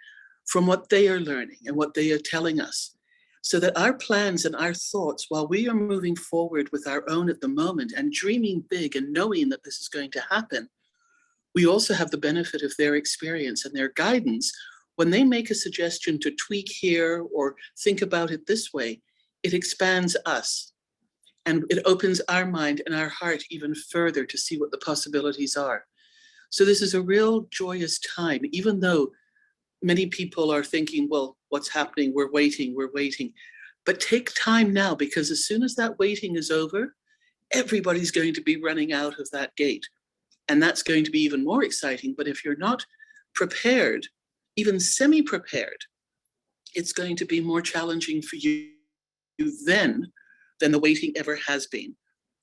Speaker 6: from what they are learning and what they are telling us, so that our plans and our thoughts, while we are moving forward with our own at the moment and dreaming big and knowing that this is going to happen, we also have the benefit of their experience and their guidance. When they make a suggestion to tweak here or think about it this way, it expands us and it opens our mind and our heart even further to see what the possibilities are. So this is a real joyous time, even though many people are thinking, well, what's happening? We're waiting. But take time now, because as soon as that waiting is over, everybody's going to be running out of that gate. And that's going to be even more exciting. But if you're not prepared, even semi-prepared, it's going to be more challenging for you then than the waiting ever has been.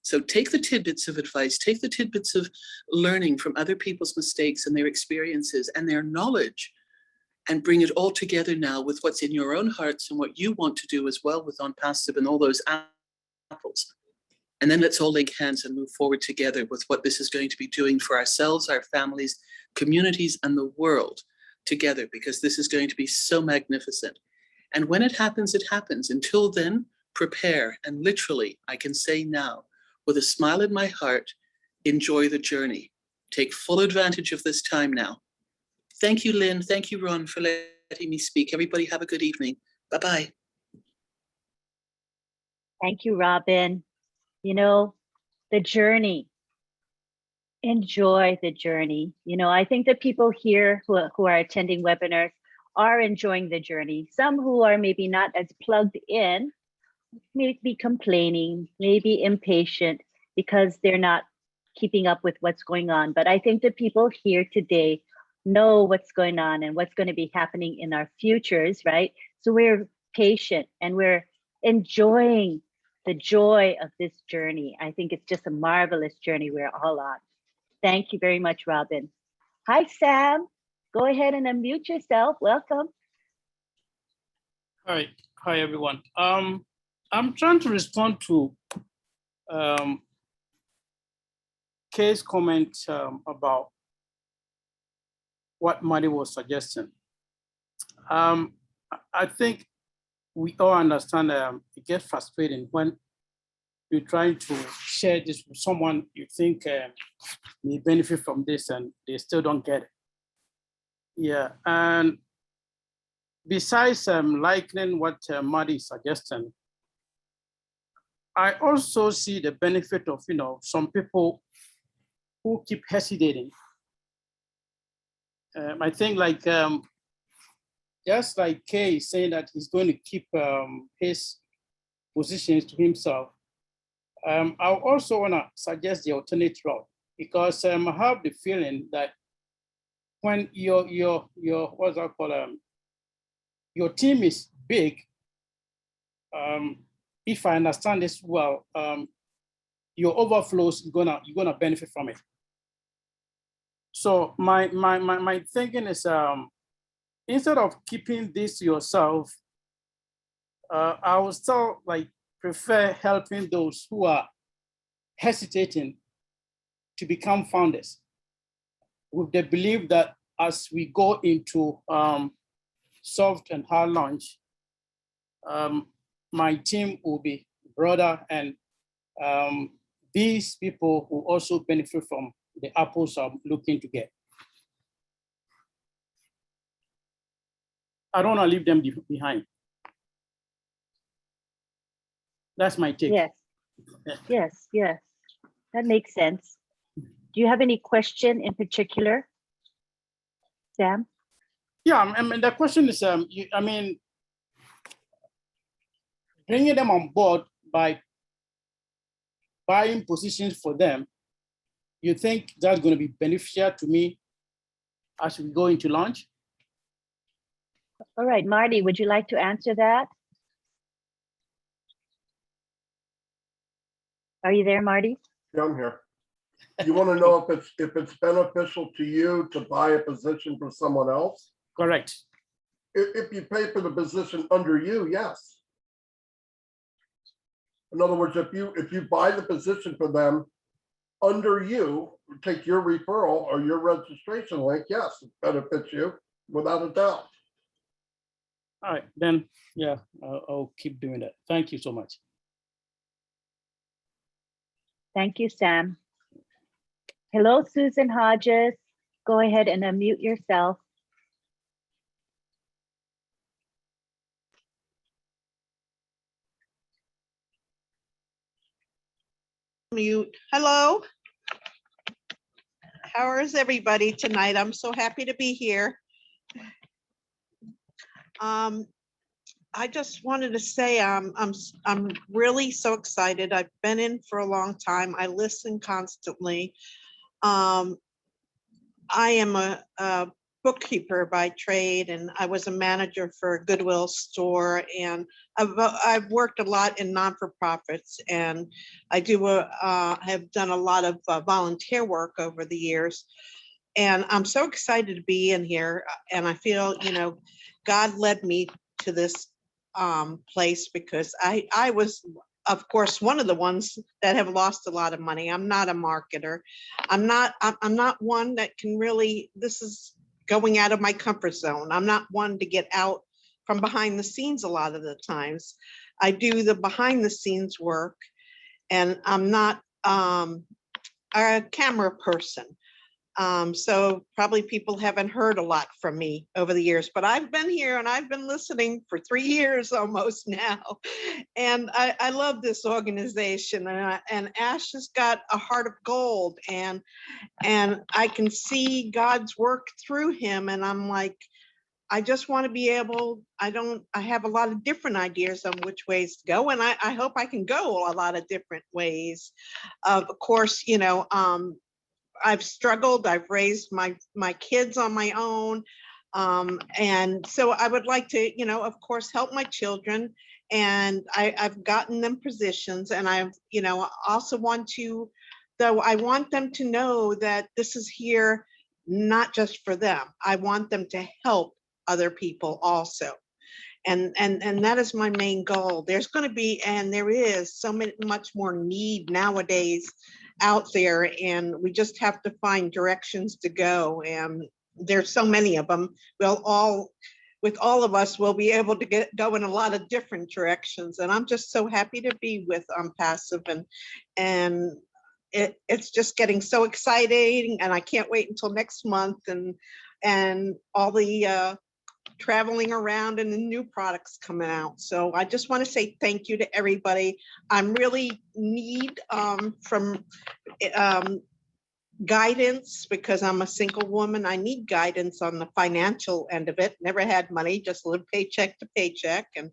Speaker 6: So take the tidbits of advice, take the tidbits of learning from other people's mistakes and their experiences and their knowledge, and bring it all together now with what's in your own hearts and what you want to do as well with OnPassive and all those apples. And then let's all link hands and move forward together with what this is going to be doing for ourselves, our families, communities, and the world together, because this is going to be so magnificent. And when it happens, it happens. Until then, prepare. And literally, I can say now, with a smile in my heart, enjoy the journey. Take full advantage of this time now. Thank you, Lynn. Thank you, Ron, for letting me speak. Everybody have a good evening. Bye-bye.
Speaker 2: Thank you, Robin. You know, the journey. Enjoy the journey. You know, I think the people here who are attending webinars are enjoying the journey. Some who are maybe not as plugged in, may be complaining, maybe impatient because they're not keeping up with what's going on. But I think the people here today know what's going on and what's going to be happening in our futures, right? So we're patient and we're enjoying the joy of this journey. I think it's just a marvelous journey we're all on. Thank you very much, Robin. Hi, Sam. Go ahead and unmute yourself. Welcome.
Speaker 7: Hi, everyone. I'm trying to respond to Kay's comment about what Marty was suggesting. I think we all understand it gets frustrating when you're trying to share this with someone you think may benefit from this and they still don't get it. Yeah, and besides likening what Marty is suggesting, I also see the benefit of, you know, some people who keep hesitating. I think like just like Kay is saying that he's going to keep his positions to himself, I also want to suggest the alternate route, because I have the feeling that when your what's that called, your team is big, if I understand this well, your overflows you're gonna benefit from it. So my thinking is, instead of keeping this to yourself, I would still like prefer helping those who are hesitating to become founders, with the belief that as we go into soft and hard launch, my team will be broader, and these people will also benefit from the apples I'm looking to get. I don't want to leave them behind. That's my take.
Speaker 2: Yes, yes, yes. That makes sense. Do you have any question in particular, Sam?
Speaker 7: Yeah, I mean, the question is, bringing them on board by buying positions for them, you think that's going to be beneficial to me as we go into launch?
Speaker 2: All right, Marty, would you like to answer that? Are you there, Marty?
Speaker 3: Yeah, I'm here. You want to know if it's beneficial to you to buy a position for someone else?
Speaker 7: Correct.
Speaker 3: If you pay for the position under you, yes. In other words, if you buy the position for them under you, take your referral or your registration link, yes, it benefits you without a doubt.
Speaker 7: All right, then, yeah, I'll keep doing that. Thank you so much.
Speaker 2: Thank you, Sam. Hello, Susan Hodges. Go ahead and unmute yourself.
Speaker 8: Mute. Hello. How is everybody tonight? I'm so happy to be here. I just wanted to say I'm really so excited. I've been in for a long time. I listen constantly. I am a bookkeeper by trade, and I was a manager for a Goodwill store, and I've worked a lot in non-for-profits, and I have done a lot of volunteer work over the years, and I'm so excited to be in here, and I feel, God led me to this place because I was, of course, one of the ones that have lost a lot of money. I'm not a marketer. I'm not one that can really, this is going out of my comfort zone. I'm not one to get out from behind the scenes a lot of the times. I do the behind the scenes work, and I'm not a camera person. So probably people haven't heard a lot from me over the years, but I've been here and I've been listening for 3 years almost now. And I love this organization, and Ash has got a heart of gold, and I can see God's work through him. And I'm like, I just want to be able, I have a lot of different ideas on which ways to go. And I hope I can go a lot of different ways. Of course, I've struggled. I've raised my kids on my own. And so I would like to, of course, help my children. And I've gotten them positions, and I've, also want to, though I want them to know that this is here, not just for them. I want them to help other people also. And that is my main goal. There's going to be, and there is much more need nowadays out there, and we just have to find directions to go. And there's so many of them. With all of us, we'll be able to go in a lot of different directions. And I'm just so happy to be with OnPassive, and it's just getting so exciting. And I can't wait until next month, and all the traveling around and the new products coming out. So I just want to say thank you to everybody. I'm really need from guidance because I'm a single woman. I need guidance on the financial end of it. Never had money, just lived paycheck to paycheck. And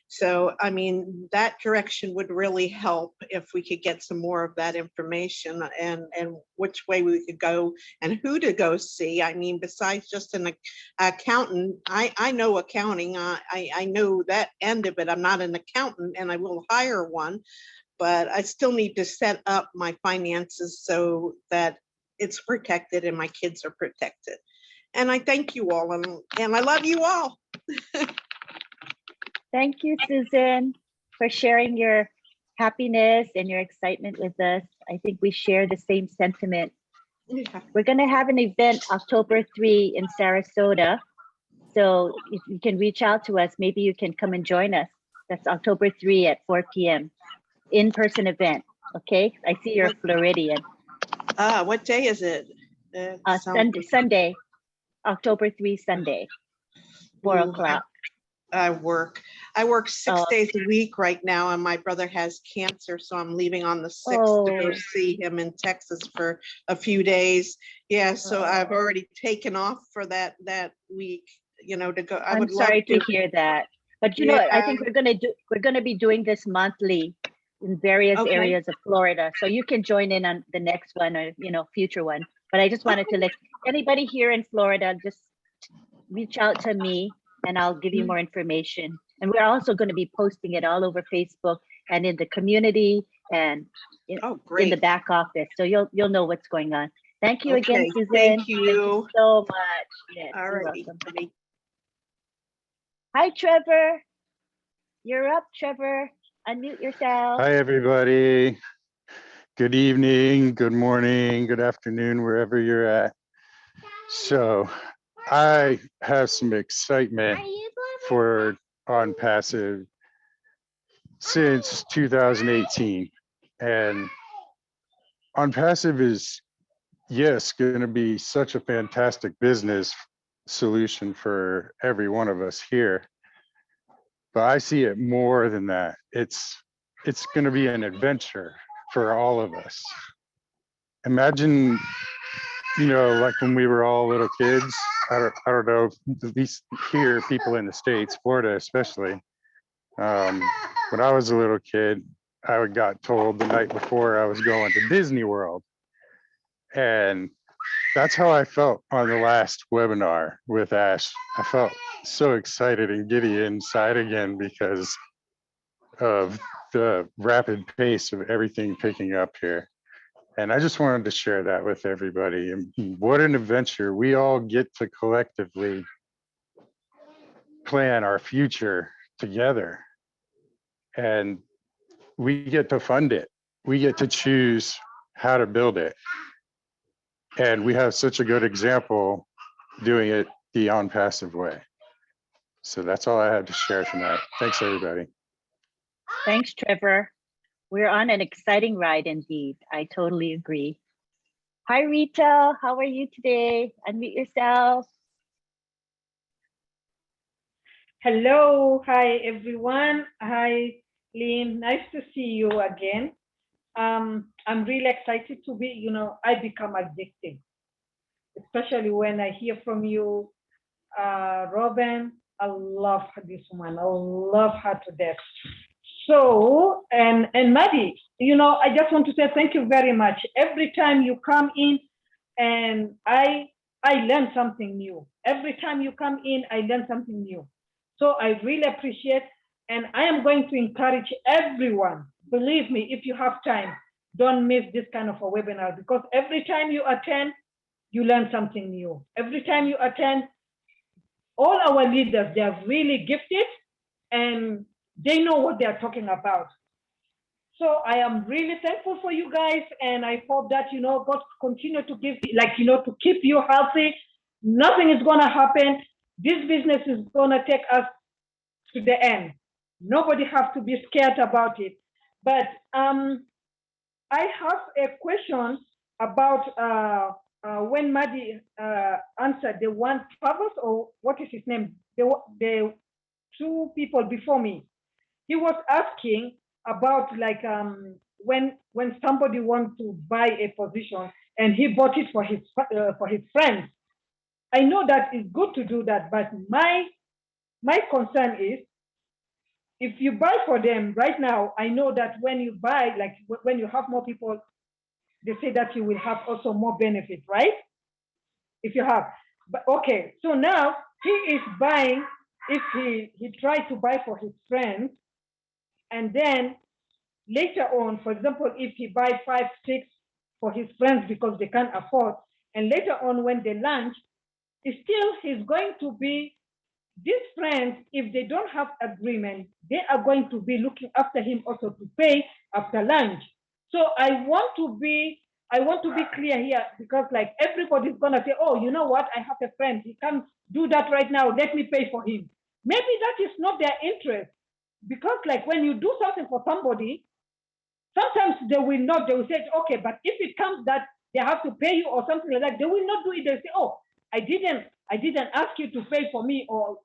Speaker 8: so, I mean, that direction would really help if we could get some more of that information and which way we could go and who to go see. I mean, besides just an accountant, I know accounting. I know that end of it. I'm not an accountant and I will hire one, but I still need to set up my finances so that it's protected and my kids are protected. And I thank you all and I love you all.
Speaker 2: Thank you, Susan, for sharing your happiness and your excitement with us. I think we share the same sentiment.
Speaker 8: Yeah.
Speaker 2: We're going to have an event October 3 in Sarasota. So if you can reach out to us, maybe you can come and join us. That's October 3 at 4 p.m. in-person event. Okay, I see you're Floridian.
Speaker 8: What day is it?
Speaker 2: Sunday, October 3, Sunday, 4 o'clock.
Speaker 8: I work 6 days a week right now, and my brother has cancer, so I'm leaving on the 6th to go see him in Texas for a few days. Yeah, so I've already taken off for that week, you know, to go.
Speaker 2: I'm sorry to hear that, but you know, I think we're gonna be doing this monthly in various areas of Florida, so you can join in on the next one or future one. But I just wanted to let anybody here in Florida just reach out to me and I'll give you more information. And we're also going to be posting it all over Facebook and in the community and in the back office, so you'll know what's going on. Thank you again, Susan.
Speaker 8: Thank you
Speaker 2: so much. Yes,
Speaker 8: all right.
Speaker 2: Hi, Trevor. You're up, Trevor. Unmute yourself.
Speaker 9: Hi, everybody. Good evening, good morning, good afternoon, wherever you're at. So I have some excitement for OnPassive since 2018. And OnPassive is, yes, going to be such a fantastic business solution for every one of us here. But I see it more than that. It's going to be an adventure for all of us. Imagine, like when we were all little kids. I don't know, at least here, people in the States, Florida especially. When I was a little kid, I got told the night before I was going to Disney World. And that's how I felt on the last webinar with Ash. I felt so excited and giddy inside again because of the rapid pace of everything picking up here. And I just wanted to share that with everybody. And what an adventure. We all get to collectively plan our future together. And we get to fund it. We get to choose how to build it. And we have such a good example doing it the OnPassive way. So that's all I had to share tonight. Thanks, everybody.
Speaker 2: Thanks, Trevor. We're on an exciting ride indeed. I totally agree. Hi, Rita. How are you today? Unmute yourself.
Speaker 10: Hello. Hi, everyone. Hi, Lynn. Nice to see you again. I'm really excited to be, I become addicted, especially when I hear from you, Robin. I love this woman. I love her to death. So, and Marty, I just want to say thank you very much. Every time you come in and I learn something new. Every time you come in, I learn something new. So I really appreciate, and I am going to encourage everyone, believe me, if you have time, don't miss this kind of a webinar, because every time you attend, you learn something new. Every time you attend, all our leaders, they are really gifted and they know what they are talking about. So I am really thankful for you guys, and I hope that, God continue to give, to keep you healthy. Nothing is going to happen. This business is going to take us to the end. Nobody has to be scared about it. But I have a question about when Marty answered the one Travis, or what is his name? The two people before me. He was asking about when somebody wants to buy a position, and he bought it for his friends. I know that it's good to do that, but my concern is if you buy for them right now, I know that when you buy, like when you have more people, they say that you will have also more benefit, right? If you have, but okay, so now he is buying, if he tried to buy for his friends, and then later on, for example, if he buy 5, 6 for his friends because they can't afford, and later on when they lunch, still he's going to be, these friends, if they don't have agreement, they are going to be looking after him also to pay after lunch. So I want to be clear here, because like everybody's gonna say, oh, you know what? I have a friend, he can't do that right now. Let me pay for him. Maybe that is not their interest, because like when you do something for somebody, sometimes they will say, okay, but if it comes that they have to pay you or something like that, they will not do it. They say, oh, I didn't ask you to pay for me, or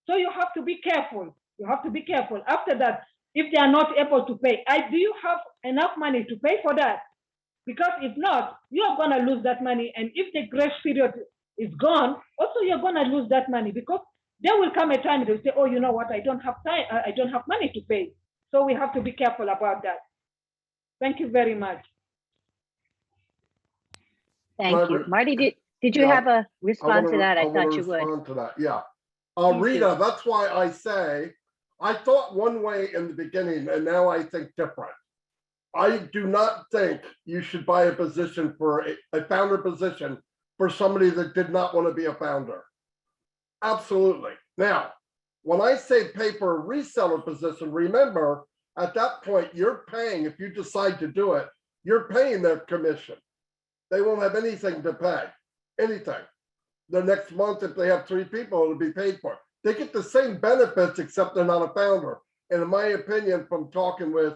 Speaker 10: so you have to be careful. You have to be careful. After that, if they are not able to pay, do you have enough money to pay for that? Because if not, you are gonna lose that money. And if the grace period is gone, also you're gonna lose that money, because there will come a time they'll say, oh, you know what, I don't have time, I don't have money to pay. So we have to be careful about that. Thank you very much.
Speaker 2: Thank you. Marty, did you
Speaker 3: Yeah,
Speaker 2: have a response to that? I
Speaker 3: wanna
Speaker 2: thought you would.
Speaker 3: respond to that, yeah.
Speaker 2: Please do.
Speaker 3: Rita, that's why I say, I thought one way in the beginning, and now I think different. I do not think you should buy a position for a founder position for somebody that did not want to be a founder. Absolutely. Now, when I say pay for a reseller position, remember, at that point, you're paying, if you decide to do it, you're paying their commission. They won't have anything to pay, anything. The next month, if they have 3 people, it'll be paid for. They get the same benefits, except they're not a founder. And in my opinion, from talking with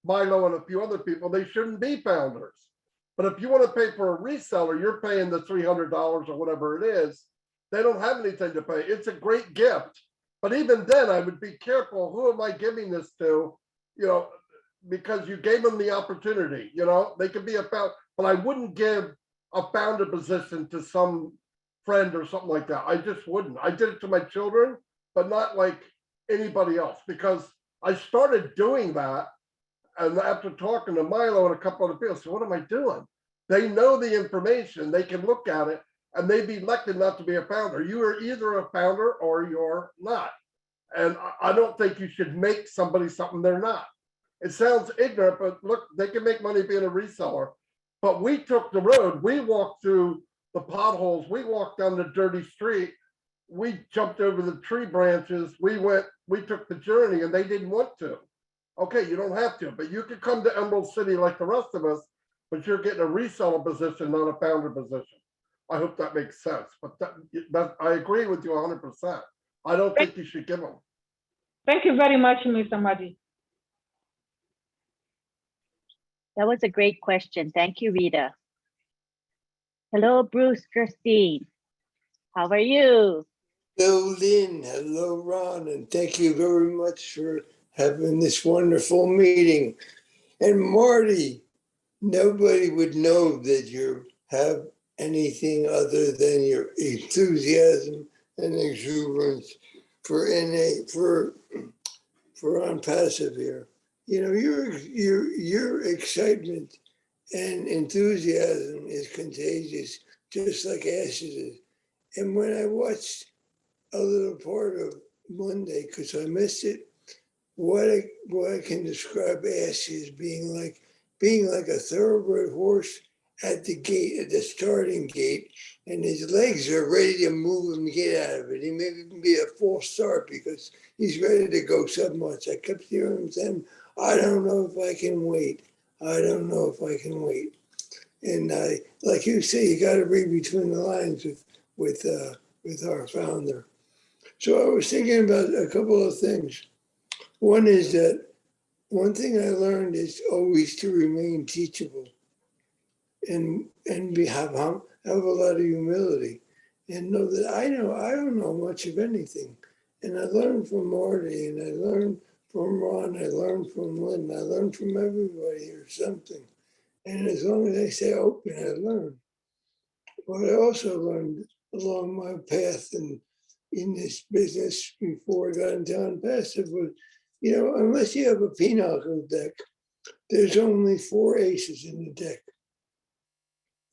Speaker 3: Milo and a few other people, they shouldn't be founders. But if you want to pay for a reseller, you're paying the $300 or whatever it is. They don't have anything to pay. It's a great gift. But even then, I would be careful. Who am I giving this to? You know, because you gave them the opportunity. You know, they could be a founder, but I wouldn't give a founder position to some friend or something like that. I just wouldn't. I did it to my children, but not like anybody else, because I started doing that. And after talking to Milo and a couple other people, so what am I doing? They know the information, they can look at it, and they'd be elected not to be a founder. You are either a founder or you're not. And I don't think you should make somebody something they're not. It sounds ignorant, but look, they can make money being a reseller. But we took the road, we walked through the potholes, we walked down the dirty street, we jumped over the tree branches, we took the journey, and they didn't want to. Okay, you don't have to, but you could come to Emerald City like the rest of us, but you're getting a reseller position, not a founder position. I hope that makes sense, but that I agree with you 100%. I don't think you should give them.
Speaker 10: Thank you very much, Mr. Marty.
Speaker 2: That was a great question. Thank you, Rita. Hello, Bruce Christine. How are you?
Speaker 11: Hello, Lynn. Hello, Ron. And thank you very much for having this wonderful meeting. And Marty, nobody would know that you have anything other than your enthusiasm and exuberance for OnPassive here. You know, your excitement and enthusiasm is contagious, just like Ash's is. And when I watched a little part of Monday, because I missed it, what I can describe Ash as being like a thoroughbred horse at the gate, at the starting gate, and his legs are ready to move and get out of it. He may even be a false start because he's ready to go so much. I kept hearing him saying, I don't know if I can wait. I don't know if I can wait. And like you say, you got to read between the lines with our founder. So I was thinking about a couple of things. One is that one thing I learned is always to remain teachable and have a lot of humility and know that I don't know much of anything. And I learned from Marty, and I learned from Ron, I learned from Lynn, I learned from everybody or something. And as long as I stay open, I learn. What I also learned along my path and in this business before I got into OnPassive was, unless you have a pinochle deck, there's only 4 aces in the deck.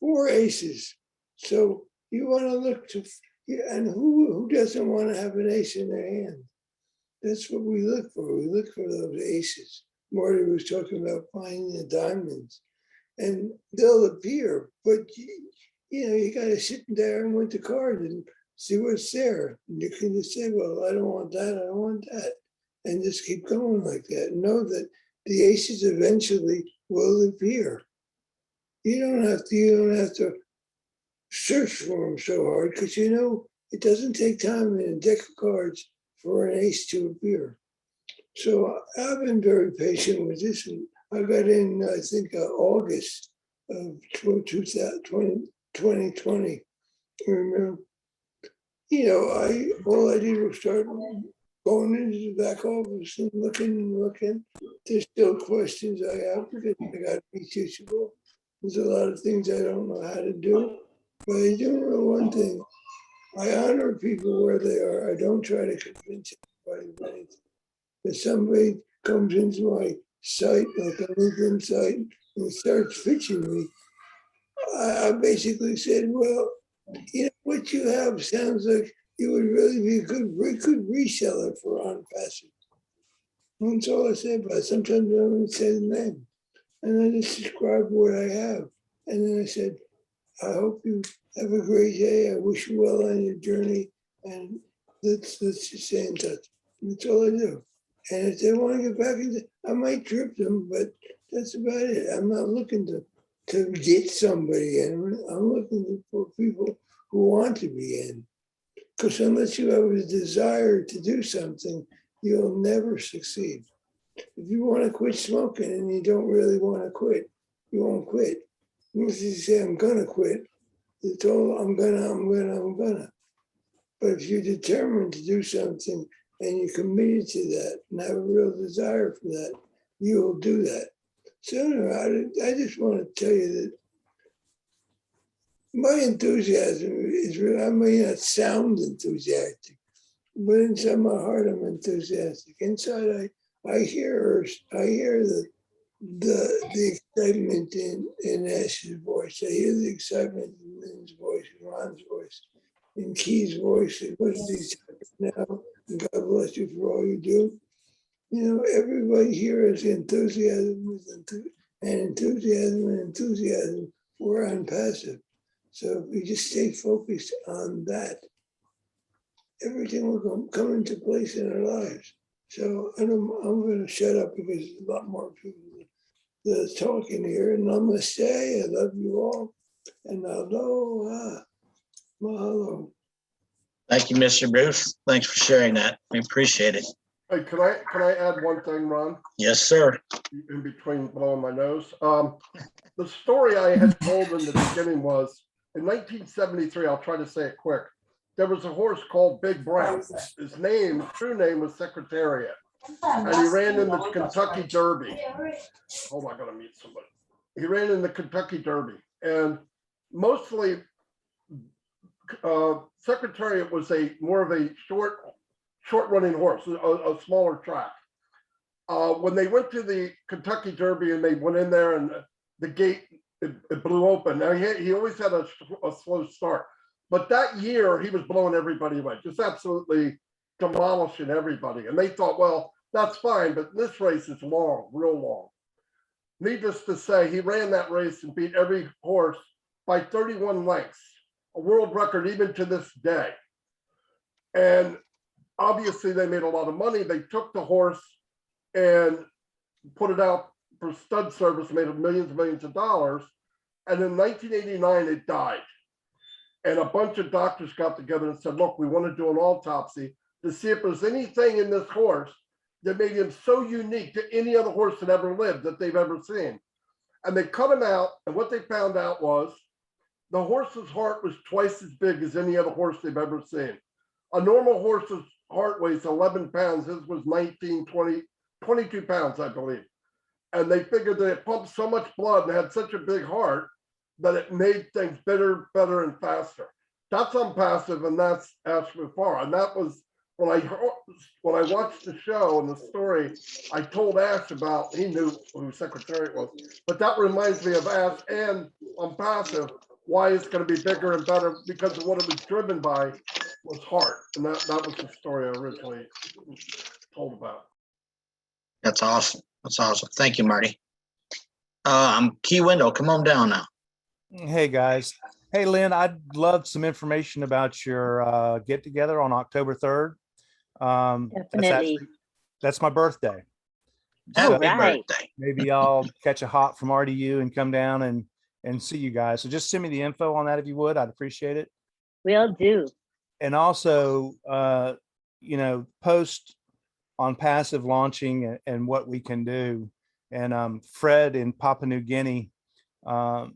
Speaker 11: 4 aces. So you want to look to, and who doesn't want to have an ace in their hand? That's what we look for. We look for those aces. Marty was talking about finding the diamonds, and they'll appear, but you got to sit there and with the card and see what's there. And you can just say, well, I don't want that, I don't want that. And just keep going like that. Know that the aces eventually will appear. You don't have to search for them so hard, because it doesn't take time in a deck of cards for an ace to appear. So I've been very patient with this. And I got in, I think, August of 2020. Remember, all I did was start going into the back office and looking. There's still questions I have because I got to be teachable. There's a lot of things I don't know how to do, but I do know one thing. I honor people where they are. I don't try to convince anybody of anything. If somebody comes into my site, like a LinkedIn site, and starts pitching me, I basically said, well, what you have sounds like you would really be a good reseller for OnPassive. That's all I say about it. Sometimes I don't even say the name. And I just describe what I have. And then I said, I hope you have a great day. I wish you well on your journey. And let's just stay in touch. That's all I do. And if they want to get back into, I might trip them, but that's about it. I'm not looking to get somebody in. I'm looking for people who want to be in. Because unless you have a desire to do something, you'll never succeed. If you want to quit smoking and you don't really want to quit, you won't quit. If you say, I'm going to quit, it's all I'm gonna. But if you're determined to do something and you're committed to that and have a real desire for that, you will do that. So anyway, I just want to tell you that my enthusiasm is real. I may not sound enthusiastic, but inside my heart, I'm enthusiastic. Inside, I hear the excitement in Ash's voice. I hear the excitement in Lynn's voice, Ron's voice, in Key's voice. And what is now? And God bless you for all you do. Everybody here is enthusiasm for OnPassive. So if we just stay focused on that, everything will come into place in our lives. So I'm going to shut up because there's a lot more people that's talking here. And namaste, I love you all. And aloha, mahalo.
Speaker 1: Thank you, Mr. Bruce. Thanks for sharing that. We appreciate it.
Speaker 3: Hey, can I add one thing, Ron?
Speaker 1: Yes, sir.
Speaker 3: In between blowing my nose. The story I had told in the beginning was in 1973, I'll try to say it quick. There was a horse called Big Brown. His true name was Secretariat. And he ran in the Kentucky Derby. Hold on, I gotta meet somebody. He ran in the Kentucky Derby. And mostly Secretariat was more of a short running horse, a smaller track. When they went to the Kentucky Derby and they went in there and the gate, it blew open. Now he always had a slow start. But that year, he was blowing everybody away, just absolutely demolishing everybody. And they thought, well, that's fine, but this race is long, real long. Needless to say, he ran that race and beat every horse by 31 lengths, a world record even to this day. And obviously, they made a lot of money. They took the horse and put it out for stud service, made millions and millions of dollars. And in 1989, it died. And a bunch of doctors got together and said, look, we want to do an autopsy to see if there's anything in this horse that made him so unique to any other horse that ever lived that they've ever seen. And they cut him out. And what they found out was the horse's heart was twice as big as any other horse they've ever seen. A normal horse's heart weighs 11 pounds. His was 19, 20, 22 pounds, I believe. And they figured they had pumped so much blood and had such a big heart that it made things better, and faster. That's OnPassive, and that's Ash Mufara. And that was when I watched the show and the story. I told Ash about, he knew who Secretariat was, but that reminds me of Ash and OnPassive, why it's going to be bigger and better, because of what it was driven by was heart. And that was the story I originally told about.
Speaker 1: That's awesome. That's awesome. Thank you, Marty. Key Window, come on down now.
Speaker 4: Hey, guys. Hey, Lynn, I'd love some information about your get together on October 3rd.
Speaker 2: Definitely.
Speaker 4: That's my birthday.
Speaker 2: All
Speaker 1: Happy
Speaker 2: right.
Speaker 1: birthday.
Speaker 4: Maybe I'll catch a hot from RDU and come down and see you guys. So just send me the info on that if you would. I'd appreciate it.
Speaker 2: Will do.
Speaker 4: And also, post OnPassive launching and what we can do. And Fred in Papua New Guinea, I'm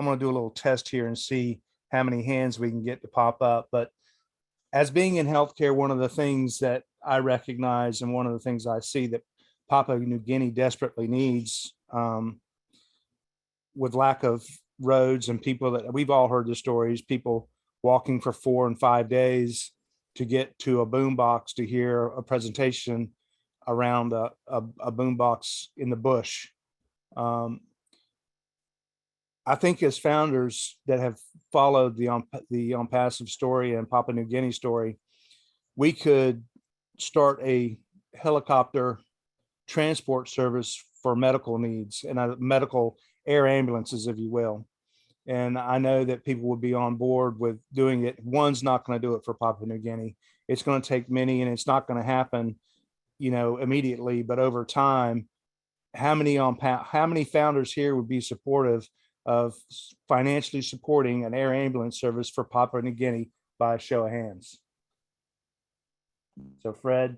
Speaker 4: going to do a little test here and see how many hands we can get to pop up. But as being in healthcare, one of the things that I recognize and one of the things I see that Papua New Guinea desperately needs, with lack of roads and people that we've all heard the stories, people walking for 4 and 5 days to get to a boombox to hear a presentation around a boombox in the bush. I think as founders that have followed the OnPassive story and Papua New Guinea story, we could start a helicopter transport service for medical needs and medical air ambulances, if you will. And I know that people would be on board with doing it. One's not going to do it for Papua New Guinea. It's going to take many, and it's not going to happen, immediately, but over time. How many founders here would be supportive of financially supporting an air ambulance service for Papua New Guinea by a show of hands? So Fred,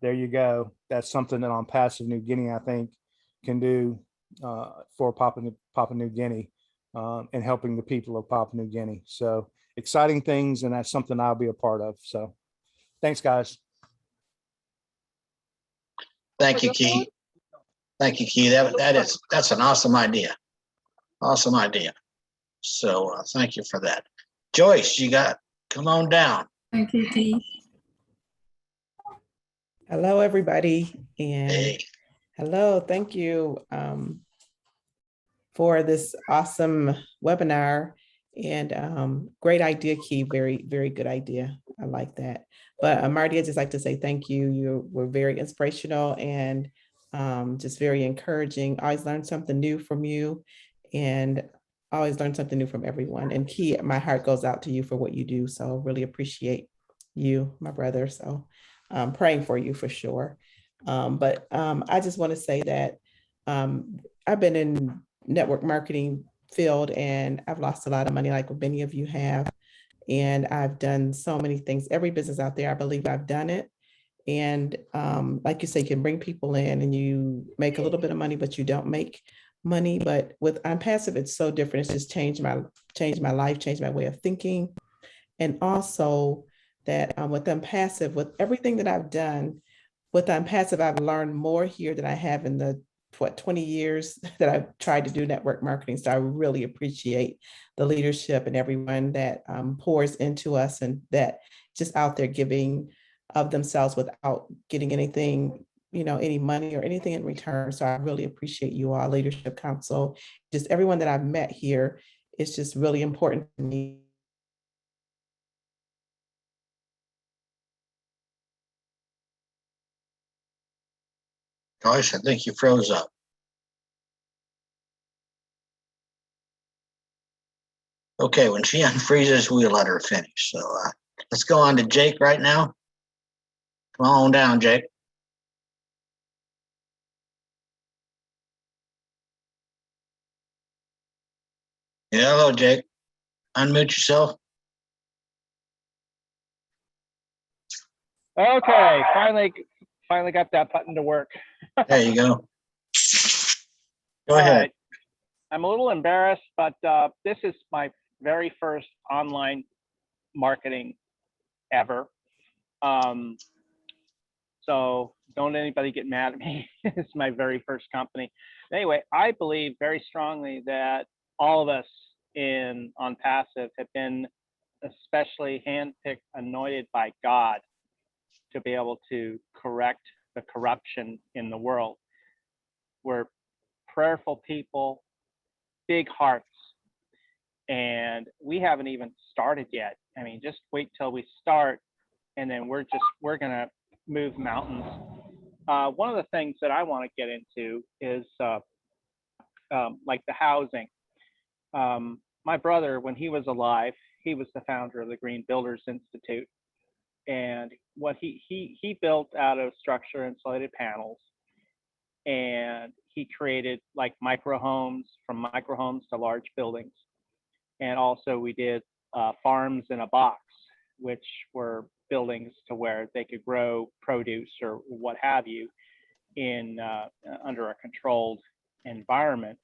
Speaker 4: there you go. That's something that OnPassive New Guinea, I think, can do for Papua New Guinea and helping the people of Papua New Guinea. So exciting things, and that's something I'll be a part of. So thanks, guys.
Speaker 1: Thank you, Key. Thank you, Key. That's an awesome idea. Awesome idea. So thank you for that. Joyce, come on down.
Speaker 12: Thank you, Keith.
Speaker 13: Hello, everybody. And
Speaker 1: Hey.
Speaker 13: hello, thank you for this awesome webinar. And great idea, Key. Very, very good idea. I like that. But Marty, I'd just like to say thank you. You were very inspirational and just very encouraging. I always learn something new from you, and I always learn something new from everyone. And Key, my heart goes out to you for what you do. So really appreciate you, my brother. So I'm praying for you for sure. But I just want to say that I've been in network marketing field and I've lost a lot of money, like many of you have. And I've done so many things. Every business out there, I believe I've done it. And like you say, you can bring people in and you make a little bit of money, but you don't make money. But with OnPassive, it's so different. It's just changed my life, changed my way of thinking. And also that with OnPassive, with everything that I've done, with OnPassive, I've learned more here than I have in the 20 years that I've tried to do network marketing. So I really appreciate the leadership and everyone that pours into us and that just out there giving of themselves without getting anything, any money or anything in return. So I really appreciate you all, Leadership Council, just everyone that I've met here. It's just really important to me.
Speaker 1: Joyce, I think you froze up. Okay, when she unfreezes, we'll let her finish. So let's go on to Jake right now. Come on down, Jake. Yeah, hello, Jake. Unmute yourself.
Speaker 14: Okay, finally got that button to work.
Speaker 1: There you go. Go
Speaker 14: All
Speaker 1: ahead.
Speaker 14: right. I'm a little embarrassed, but this is my very first online marketing ever. So So don't anybody get mad at me. It's my very first company. Anyway, I believe very strongly that all of us in OnPassive have been especially handpicked, anointed by God to be able to correct the corruption in the world. We're prayerful people, big hearts, and we haven't even started yet. I mean, just wait till we start, and then we're gonna move mountains. One of the things that I want to get into is like the housing. My brother, when he was alive, he was the founder of the Green Builders Institute, and what he built out of structure insulated panels, and he created like micro homes, from micro homes to large buildings. And also we did farms in a box, which were buildings to where they could grow produce or what have you in under a controlled environment.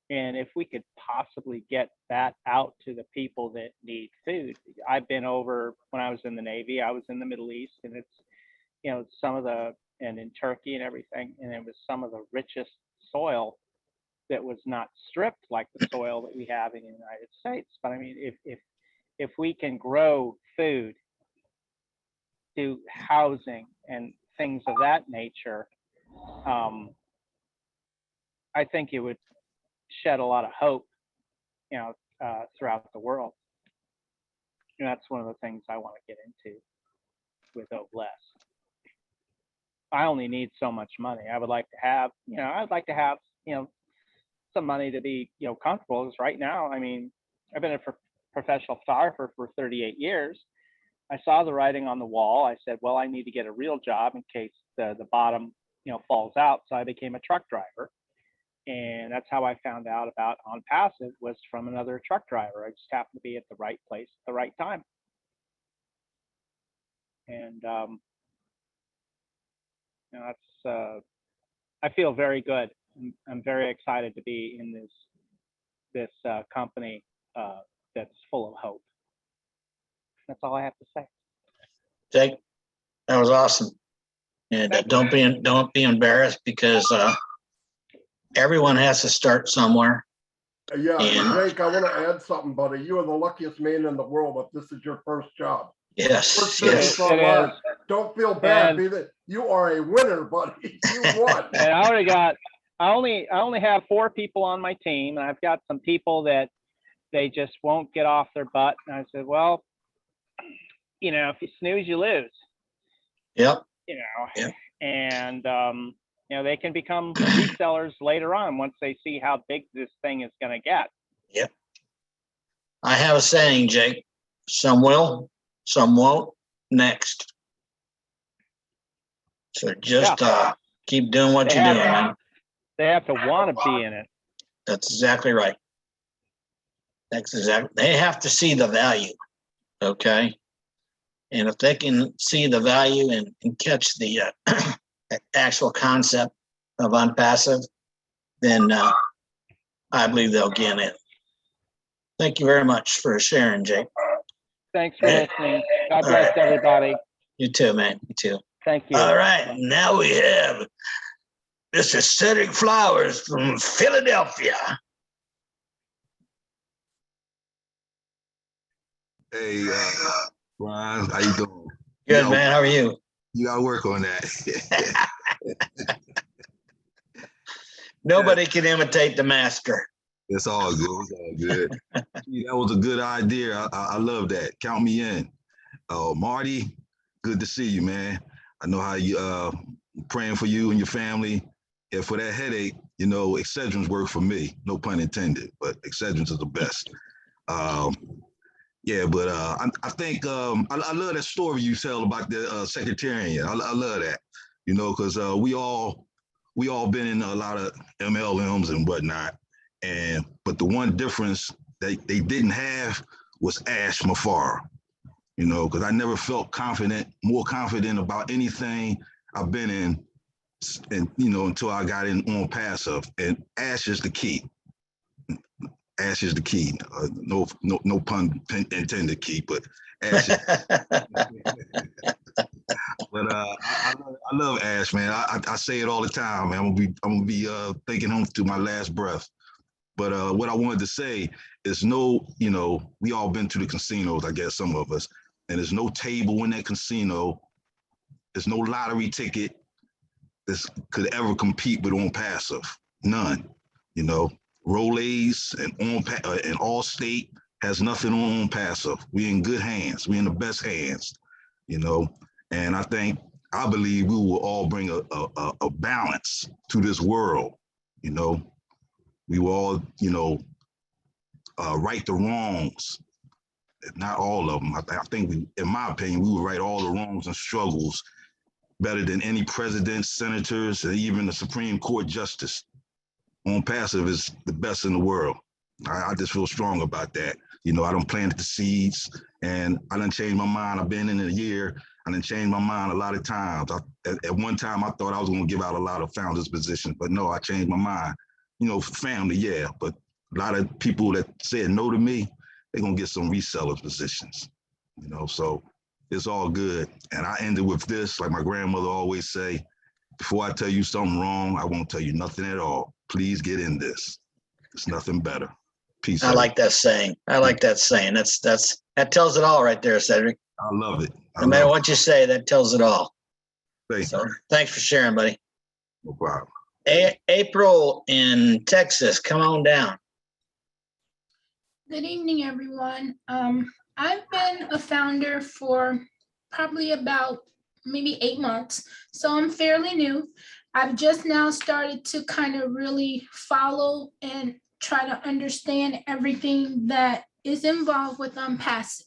Speaker 14: And if we could possibly get that out to the people that need food. I've been over, when I was in the Navy, I was in the Middle East, and it's, you know, and in Turkey and everything, and it was some of the richest soil that was not stripped like the soil that we have in the United States. But I mean, if we can grow food, do housing and things of that nature, I think it would shed a lot of hope, you know, throughout the world. And that's one of the things I want to get into with Obless. I only need so much money. I would like to have, you know, I'd like to have, you know, some money to be, you know, comfortable. Because right now, I mean, I've been a professional photographer for 38 years. I saw the writing on the wall. I said, well, I need to get a real job in case the bottom, you know, falls out. So I became a truck driver. And that's how I found out about OnPassive, was from another truck driver. I just happened to be at the right place at the right time. And you know, that's I feel very good. I'm very excited to be in this company that's full of hope. That's all I have to say.
Speaker 1: Jake, that was awesome. And don't be embarrassed, because everyone has to start somewhere.
Speaker 3: Yeah,
Speaker 1: And
Speaker 3: Jake, I want to add something, buddy. You are the luckiest man in the world if this is your first job.
Speaker 1: yes,
Speaker 3: First
Speaker 1: yes.
Speaker 3: business online. Don't feel bad. You are a winner, buddy. You won.
Speaker 14: And I only have 4 people on my team, and I've got some people that they just won't get off their butt. And I said, well, you know, if you snooze, you lose.
Speaker 1: Yep.
Speaker 14: You know,
Speaker 1: yep.
Speaker 14: And you know, they can become resellers later on once they see how big this thing is going to get.
Speaker 1: Yep. I have a saying, Jake. Some will, some won't. Next. So just keep doing what you're doing, man.
Speaker 14: They have to want to be in it.
Speaker 1: That's exactly right. They have to see the value. Okay. And if they can see the value and catch the actual concept of OnPassive, then I believe they'll get it. Thank you very much for sharing, Jake.
Speaker 14: Thanks for listening. God bless everybody.
Speaker 1: You too, man. You too.
Speaker 14: Thank you.
Speaker 1: All right. Now we have Mr. Cedric Flowers from Philadelphia.
Speaker 12: Hey, Ron, how you doing?
Speaker 1: Good, man. How are you?
Speaker 12: You got to work on that.
Speaker 1: Nobody can imitate the master.
Speaker 12: It's all good. It's all good. That was a good idea. I love that. Count me in. Marty, good to see you, man. I know how you praying for you and your family. And for that headache, you know, Excedrins work for me. No pun intended, but Excedrins is the best. Yeah, but I think I love that story you tell about the Secretariat. I love that, you know, because we all been in a lot of MLMs and whatnot, but the one difference they didn't have was Ash Mafar, you know, because I never felt more confident about anything I've been in, and you know, until I got in OnPassive, and Ash is the key. Ash is the key. No pun intended, key, but Ash is But I love Ash, man. I say it all the time, man. I'm gonna be thinking him to my last breath. But what I wanted to say is we all been to the casinos, I guess some of us, and there's no table in that casino. There's no lottery ticket that could ever compete with OnPassive. None. Rolaids and Allstate has nothing on OnPassive. We in good hands. We in the best hands. And I believe we will all bring a balance to this world. We will all right the wrongs. Not all of them. I think in my opinion, we will right all the wrongs and struggles better than any presidents, senators, and even the Supreme Court justice. OnPassive is the best in the world. I just feel strong about that. I done planted the seeds, and I done changed my mind. I've been in a year. I done changed my mind a lot of times. At one time, I thought I was going to give out a lot of founders positions, but no, I changed my mind. Family, yeah, but a lot of people that said no to me, they're going to get some reseller positions. So it's all good. And I ended with this, like my grandmother always say, before I tell you something wrong, I won't tell you nothing at all. Please get in this. It's nothing better. Peace.
Speaker 1: I like that saying. That tells it all right there, Cedric.
Speaker 12: I love it.
Speaker 1: No matter what you say, that tells it all.
Speaker 12: Thank you.
Speaker 1: Thanks for sharing, buddy.
Speaker 12: No problem.
Speaker 1: April in Texas, come on down.
Speaker 15: Good evening, everyone. I've been a founder for probably about maybe 8 months, so I'm fairly new. I've just now started to kind of really follow and try to understand everything that is involved with OnPassive.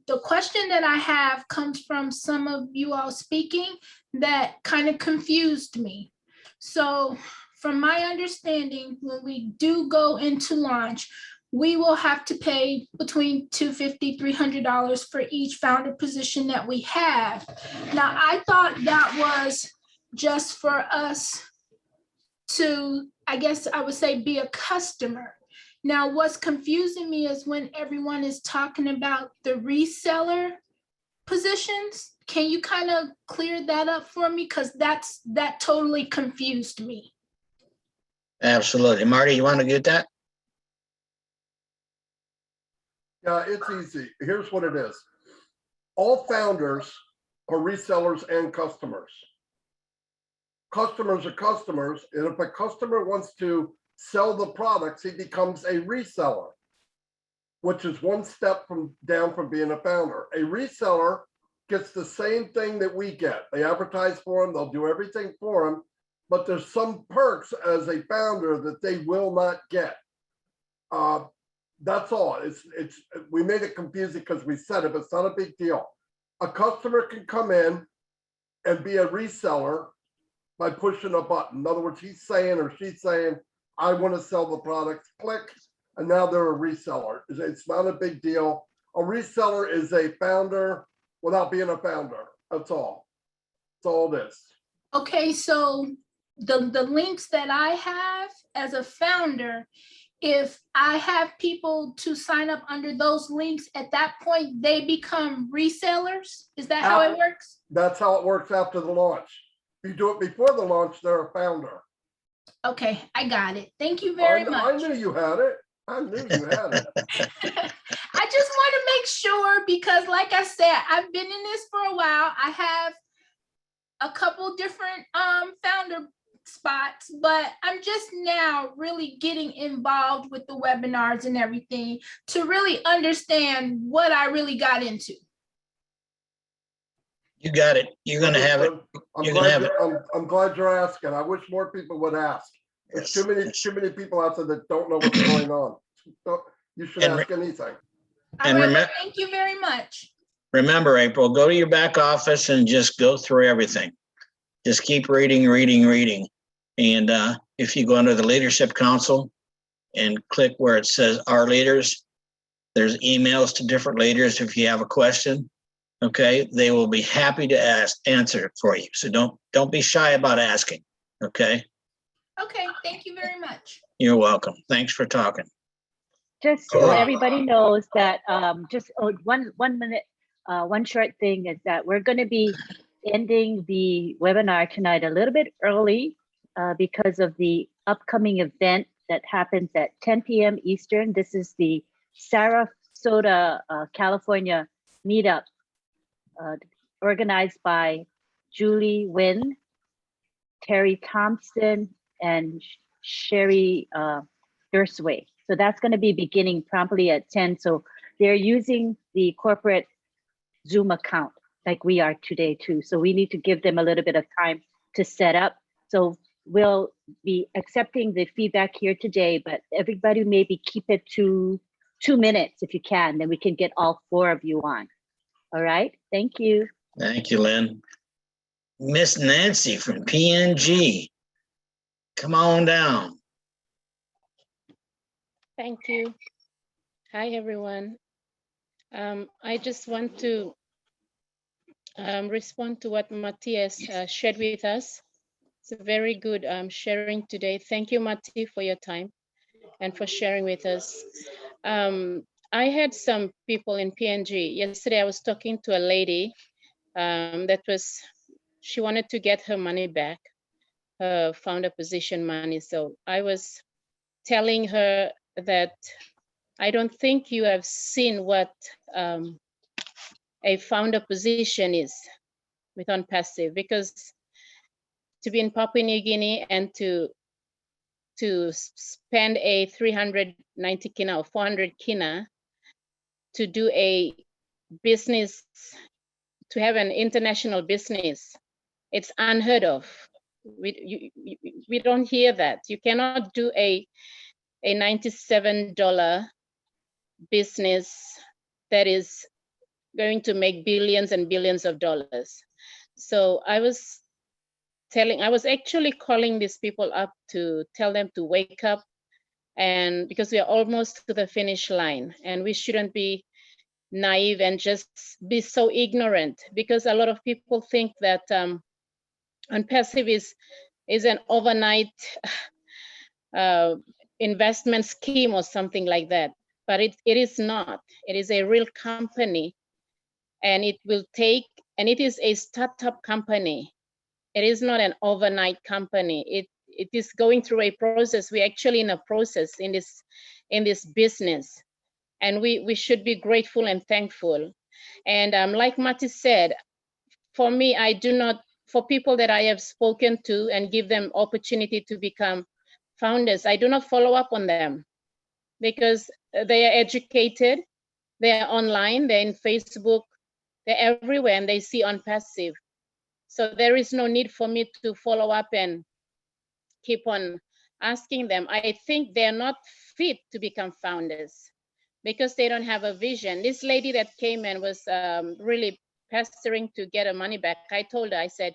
Speaker 15: The question that I have comes from some of you all speaking that kind of confused me. So from my understanding, when we do go into launch, we will have to pay between $250, $300 for each founder position that we have. Now, I thought that was just for us to, I guess I would say, be a customer. Now, what's confusing me is when everyone is talking about the reseller positions. Can you kind of clear that up for me? Because that totally confused me.
Speaker 1: Absolutely. Marty, you want to get that?
Speaker 3: Yeah, it's easy. Here's what it is. All founders are resellers and customers. Customers are customers, and if a customer wants to sell the products, he becomes a reseller, which is one step down from being a founder. A reseller gets the same thing that we get. They advertise for them, they'll do everything for them, but there's some perks as a founder that they will not get. That's all. We made it confusing because we said it, but it's not a big deal. A customer can come in and be a reseller by pushing a button. In other words, he's saying or she's saying, I want to sell the products, click, and now they're a reseller. It's not a big deal. A reseller is a founder without being a founder. That's all. That's all it is.
Speaker 15: Okay, so the links that I have as a founder, if I have people to sign up under those links, at that point, they become resellers? Is that how it works?
Speaker 3: That's how it works after the launch. If you do it before the launch, they're a founder.
Speaker 15: Okay, I got it. Thank you very much.
Speaker 3: I knew you had it. I knew you had it.
Speaker 15: I just want to make sure because, like I said, I've been in this for a while. I have a couple different founder spots, but I'm just now really getting involved with the webinars and everything to really understand what I really got into.
Speaker 1: You got it. You're going to have it.
Speaker 3: I'm glad you're asking. I wish more people would ask. There's too many people out there that don't know what's going on. You should ask anything.
Speaker 15: Thank you very much.
Speaker 1: Remember, April, go to your back office and just go through everything. Just keep reading. And if you go under the Leadership Council and click where it says Our Leaders, there's emails to different leaders if you have a question. Okay, they will be happy to answer for you. So don't be shy about asking. Okay.
Speaker 15: Okay, thank you very much.
Speaker 1: You're welcome. Thanks for talking.
Speaker 2: Just so everybody knows that just one minute, one short thing is that we're going to be ending the webinar tonight a little bit early because of the upcoming event that happens at 10 p.m. Eastern. This is the Sarasota, California meetup organized by Julie Nguyen, Terry Thompson, and Sherry Dursway. So that's going to be beginning promptly at 10. So they're using the corporate Zoom account like we are today too. So we need to give them a little bit of time to set up. So we'll be accepting the feedback here today, but everybody maybe keep it to 2 minutes if you can, then we can get all 4 of you on. All right, thank you.
Speaker 1: Thank you, Lynn. Miss Nancy from PNG. Come on down.
Speaker 16: Thank you. Hi, everyone. I just want to respond to what Matthias shared with us. It's a very good sharing today. Thank you, Marty, for your time and for sharing with us. I had some people in PNG. Yesterday, I was talking to a lady she wanted to get her money back, her founder position money. So I was telling her that I don't think you have seen what a founder position is with OnPassive, because to be in Papua New Guinea and to spend a 390 kina or 400 kina to do a business, to have an international business, it's unheard of. We don't hear that. You cannot do a $97 business that is going to make billions and billions of dollars. So I was actually calling these people up to tell them to wake up, and because we are almost to the finish line, and we shouldn't be naive and just be so ignorant, because a lot of people think that OnPassive is an overnight investment scheme or something like that, but it is not. It is a real company, and it is a startup company. It is not an overnight company. It is going through a process. We're actually in a process in this business, and we should be grateful and thankful. And like Marty said, for me, for people that I have spoken to and give them opportunity to become founders, I do not follow up on them, because they are educated, they are online, they're in Facebook, they're everywhere, and they see OnPassive. So there is no need for me to follow up and keep on asking them. I think they're not fit to become founders because they don't have a vision. This lady that came and was really pestering to get her money back, I told her, I said,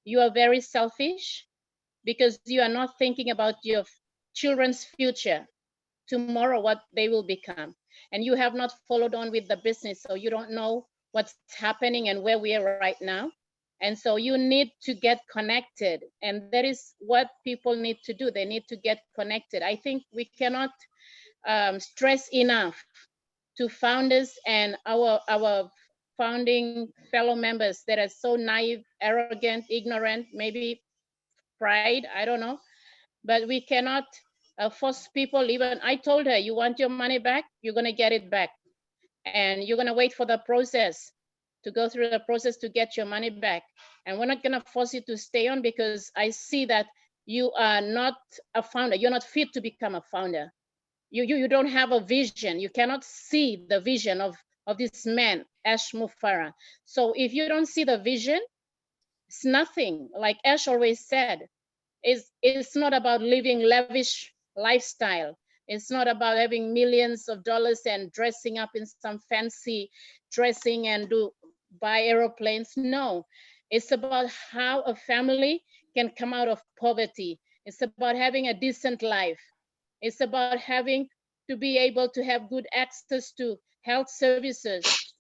Speaker 16: you are very selfish because you are not thinking about your children's future, tomorrow, what they will become. And you have not followed on with the business, so you don't know what's happening and where we are right now. And so you need to get connected. And that is what people need to do. They need to get connected. I think we cannot stress enough to founders and our founding fellow members that are so naive, arrogant, ignorant, maybe pride, I don't know. But we cannot force people. Even I told her, you want your money back, you're gonna get it back. And you're gonna wait for the process, to go through the process to get your money back. And we're not gonna force you to stay on, because I see that you are not a founder. You're not fit to become a founder. You don't have a vision. You cannot see the vision of this man, Ash Mufara. So if you don't see the vision, it's nothing. Like Ash always said, it's not about living lavish lifestyle. It's not about having millions of dollars and dressing up in some fancy dressing and buy aeroplanes. No, it's about how a family can come out of poverty. It's about having a decent life. It's about having to be able to have good access to health services,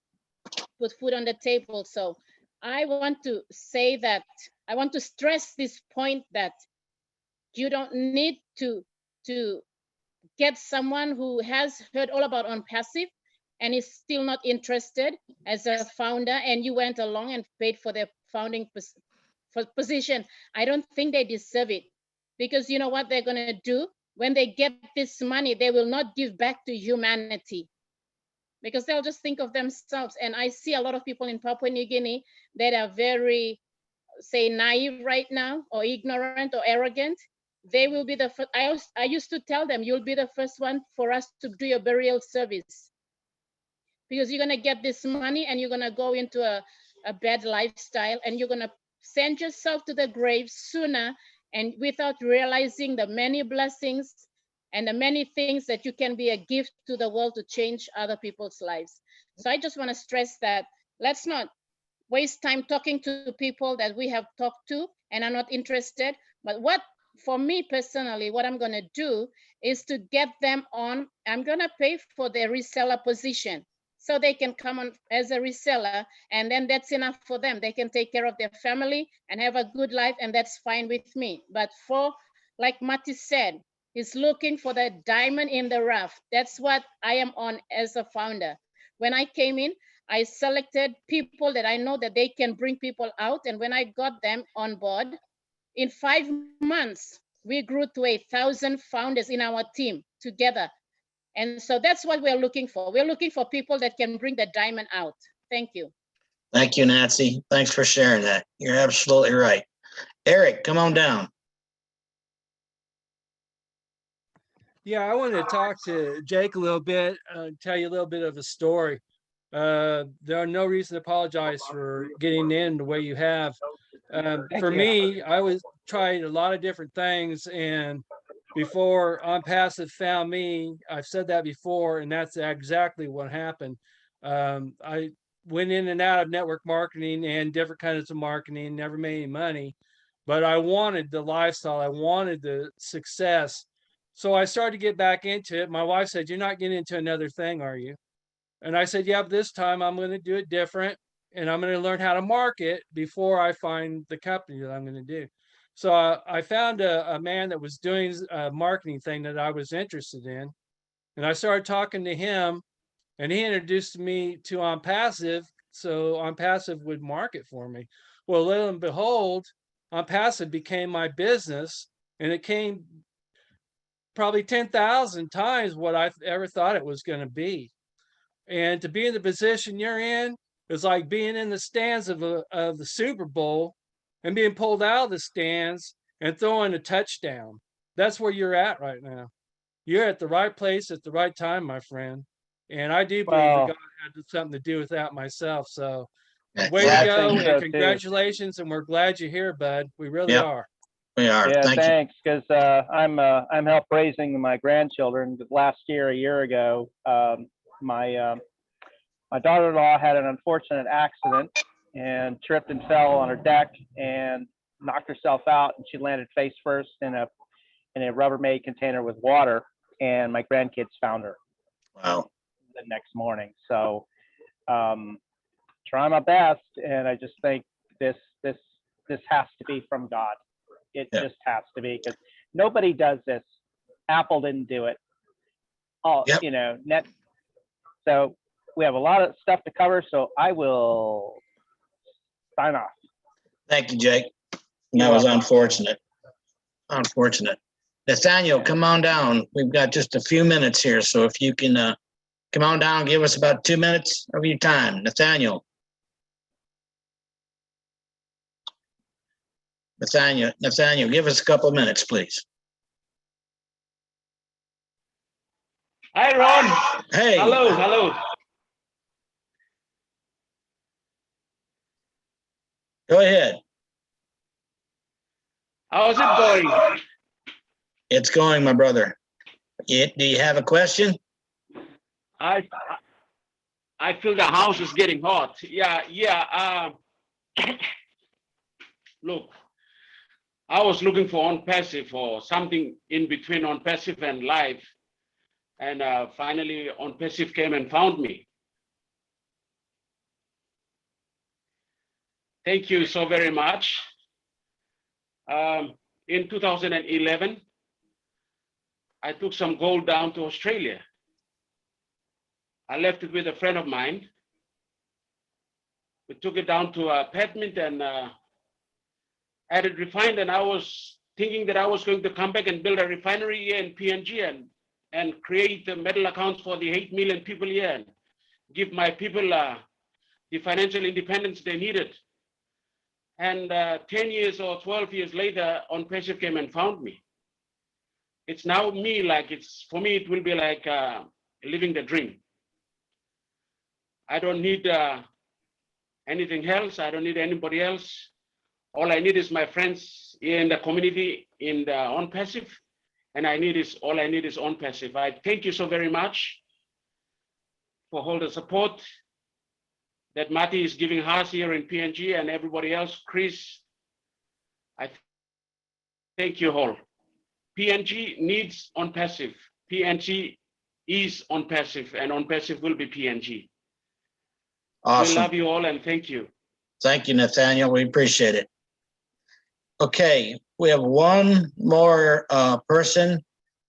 Speaker 16: put food on the table. So I want to say that, I want to stress this point that you don't need to get someone who has heard all about OnPassive and is still not interested as a founder, and you went along and paid for their founding position, I don't think they deserve it. Because you know what they're going to do? When they get this money, they will not give back to humanity, because they'll just think of themselves. And I see a lot of people in Papua New Guinea that are very, say, naive right now, or ignorant or arrogant. They will be the first. I used to tell them, you'll be the first one for us to do your burial service, because you're going to get this money and you're going to go into a bad lifestyle, and you're going to send yourself to the grave sooner, and without realizing the many blessings and the many things that you can be a gift to the world to change other people's lives. So I just want to stress that let's not waste time talking to people that we have talked to and are not interested. But for me personally, what I'm going to do is to get them on. I'm going to pay for their reseller position, so they can come on as a reseller, and then that's enough for them. They can take care of their family and have a good life, and that's fine with me. But like Marty said, he's looking for the diamond in the rough. That's what I am on as a founder. When I came in, I selected people that I know that they can bring people out, and when I got them on board, in 5 months, we grew to 1,000 founders in our team together. And so that's what we're looking for. We're looking for people that can bring the diamond out. Thank you.
Speaker 1: Thank you, Nancy. Thanks for sharing that. You're absolutely right. Eric, come on down.
Speaker 17: Yeah, I wanted to talk to Jake a little bit, tell you a little bit of a story. There are no reason to apologize for getting in the way you have. For me, I was tried a lot of different things, and before OnPassive found me, I've said that before, and that's exactly what happened. I went in and out of network marketing and different kinds of marketing, never made any money, but I wanted the lifestyle, I wanted the success. So I started to get back into it. My wife said, "You're not getting into another thing, are you?" And I said, "Yeah, but this time I'm going to do it different, and I'm going to learn how to market before I find the company that I'm going to do." So I found a man that was doing a marketing thing that I was interested in, and I started talking to him, and he introduced me to OnPassive, so OnPassive would market for me. Well, lo and behold, OnPassive became my business, and it came probably 10,000 times what I ever thought it was going to be. And to be in the position you're in is like being in the stands of the Super Bowl and being pulled out of the stands and throwing a touchdown. That's where you're at right now. You're at the right place at the right time, my friend. And I do believe that God had something to do with that myself. So way to go, and congratulations. And we're glad you're here, bud. We really are.
Speaker 1: We are.
Speaker 14: Yeah,
Speaker 1: Thank
Speaker 14: thanks. Because I'm help raising my grandchildren. Last year, a year ago, my daughter-in-law had an unfortunate accident and tripped and fell on her deck and knocked herself out, and she landed face first in a Rubbermaid container with water, and my grandkids found her.
Speaker 1: Wow.
Speaker 14: The next morning. So try my best, and I just think this has to be from God. It just has to be, because nobody does this. Apple didn't do it. Oh, net. So we have a lot of stuff to cover, so I will sign off.
Speaker 1: Thank you, Jake. That was unfortunate. Unfortunate. Nathaniel, come on down. We've got just a few minutes here, so if you can come on down, give us about 2 minutes of your time. Nathaniel, give us a couple of minutes, please.
Speaker 18: Hi, Ron.
Speaker 1: Hey.
Speaker 18: Hello.
Speaker 1: Go ahead.
Speaker 18: How's it going?
Speaker 1: It's going, my brother. Do you have a question?
Speaker 18: I feel the house is getting hot. Yeah. Look, I was looking for OnPassive or something in between OnPassive and Live, and finally OnPassive came and found me. Thank you so very much. In 2011, I took some gold down to Australia. I left it with a friend of mine. We took it down to Pedmint and had it refined. And I was thinking that I was going to come back and build a refinery here in PNG and create the metal accounts for the 8 million people here and give my people the financial independence they needed. And 10 years or 12 years later, OnPassive came and found me. It's now me, like for me, it will be like living the dream. I don't need anything else. I don't need anybody else. All I need is my friends in the community in the OnPassive, and all I need is OnPassive. I thank you so very much for all the support that Marty is giving us here in PNG and everybody else. Chris, I thank you all. PNG needs OnPassive. PNG is OnPassive, and OnPassive will be PNG.
Speaker 1: Awesome.
Speaker 18: We love you all and thank you.
Speaker 1: Thank you, Nathaniel. We appreciate it. Okay, we have one more person,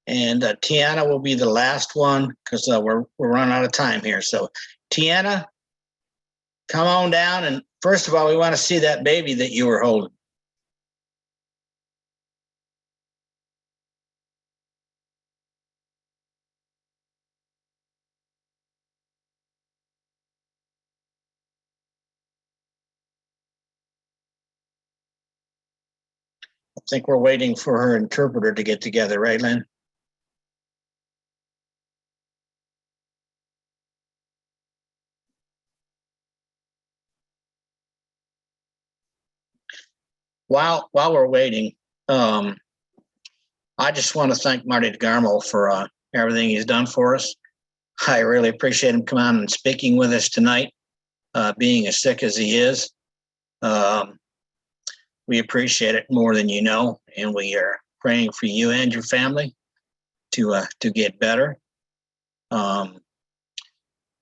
Speaker 1: and Tiana will be the last one because we're running out of time here. So, Tiana, come on down, and first of all, we want to see that baby that you were holding. I think we're waiting for her interpreter to get together, right, Lynn? While we're waiting, I just want to thank Marty Degarmo for everything he's done for us. I really appreciate him coming on and speaking with us tonight, being as sick as he is. We appreciate it more than you know, and we are praying for you and your family to get better.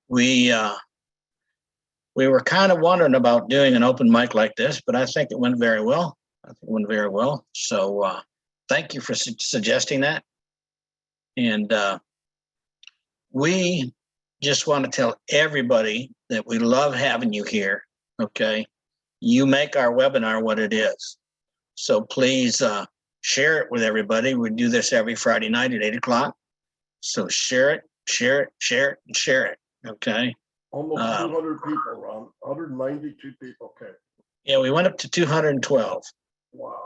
Speaker 1: We were kind of wondering about doing an open mic like this, but I think it went very well. So thank you for suggesting that. And we just want to tell everybody that we love having you here, okay? You make our webinar what it is. So please share it with everybody. We do this every Friday night at 8 o'clock. So share it, and share it, okay?
Speaker 3: Almost 200 people, Ron, 192 people came.
Speaker 1: Yeah, we went up to 212.
Speaker 3: Wow.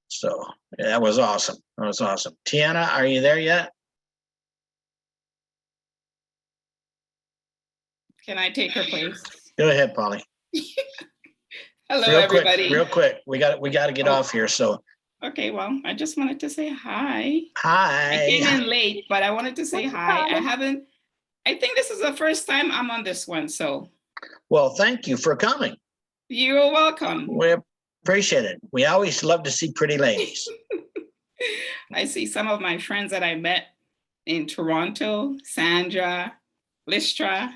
Speaker 1: So yeah, that was awesome. Tiana, are you there yet?
Speaker 19: Can I take her place?
Speaker 1: Go ahead, Polly.
Speaker 19: Hello,
Speaker 1: real
Speaker 19: everybody.
Speaker 1: Quick, real quick. We got to get off here. So.
Speaker 19: Okay, well, I just wanted to say hi.
Speaker 1: Hi.
Speaker 19: I came in late, but I wanted to say hi. I think this is the first time I'm on this one, so.
Speaker 1: Well, thank you for coming.
Speaker 19: You're welcome.
Speaker 1: We appreciate it. We always love to see pretty ladies.
Speaker 19: I see some of my friends that I met in Toronto, Sandra, Listra.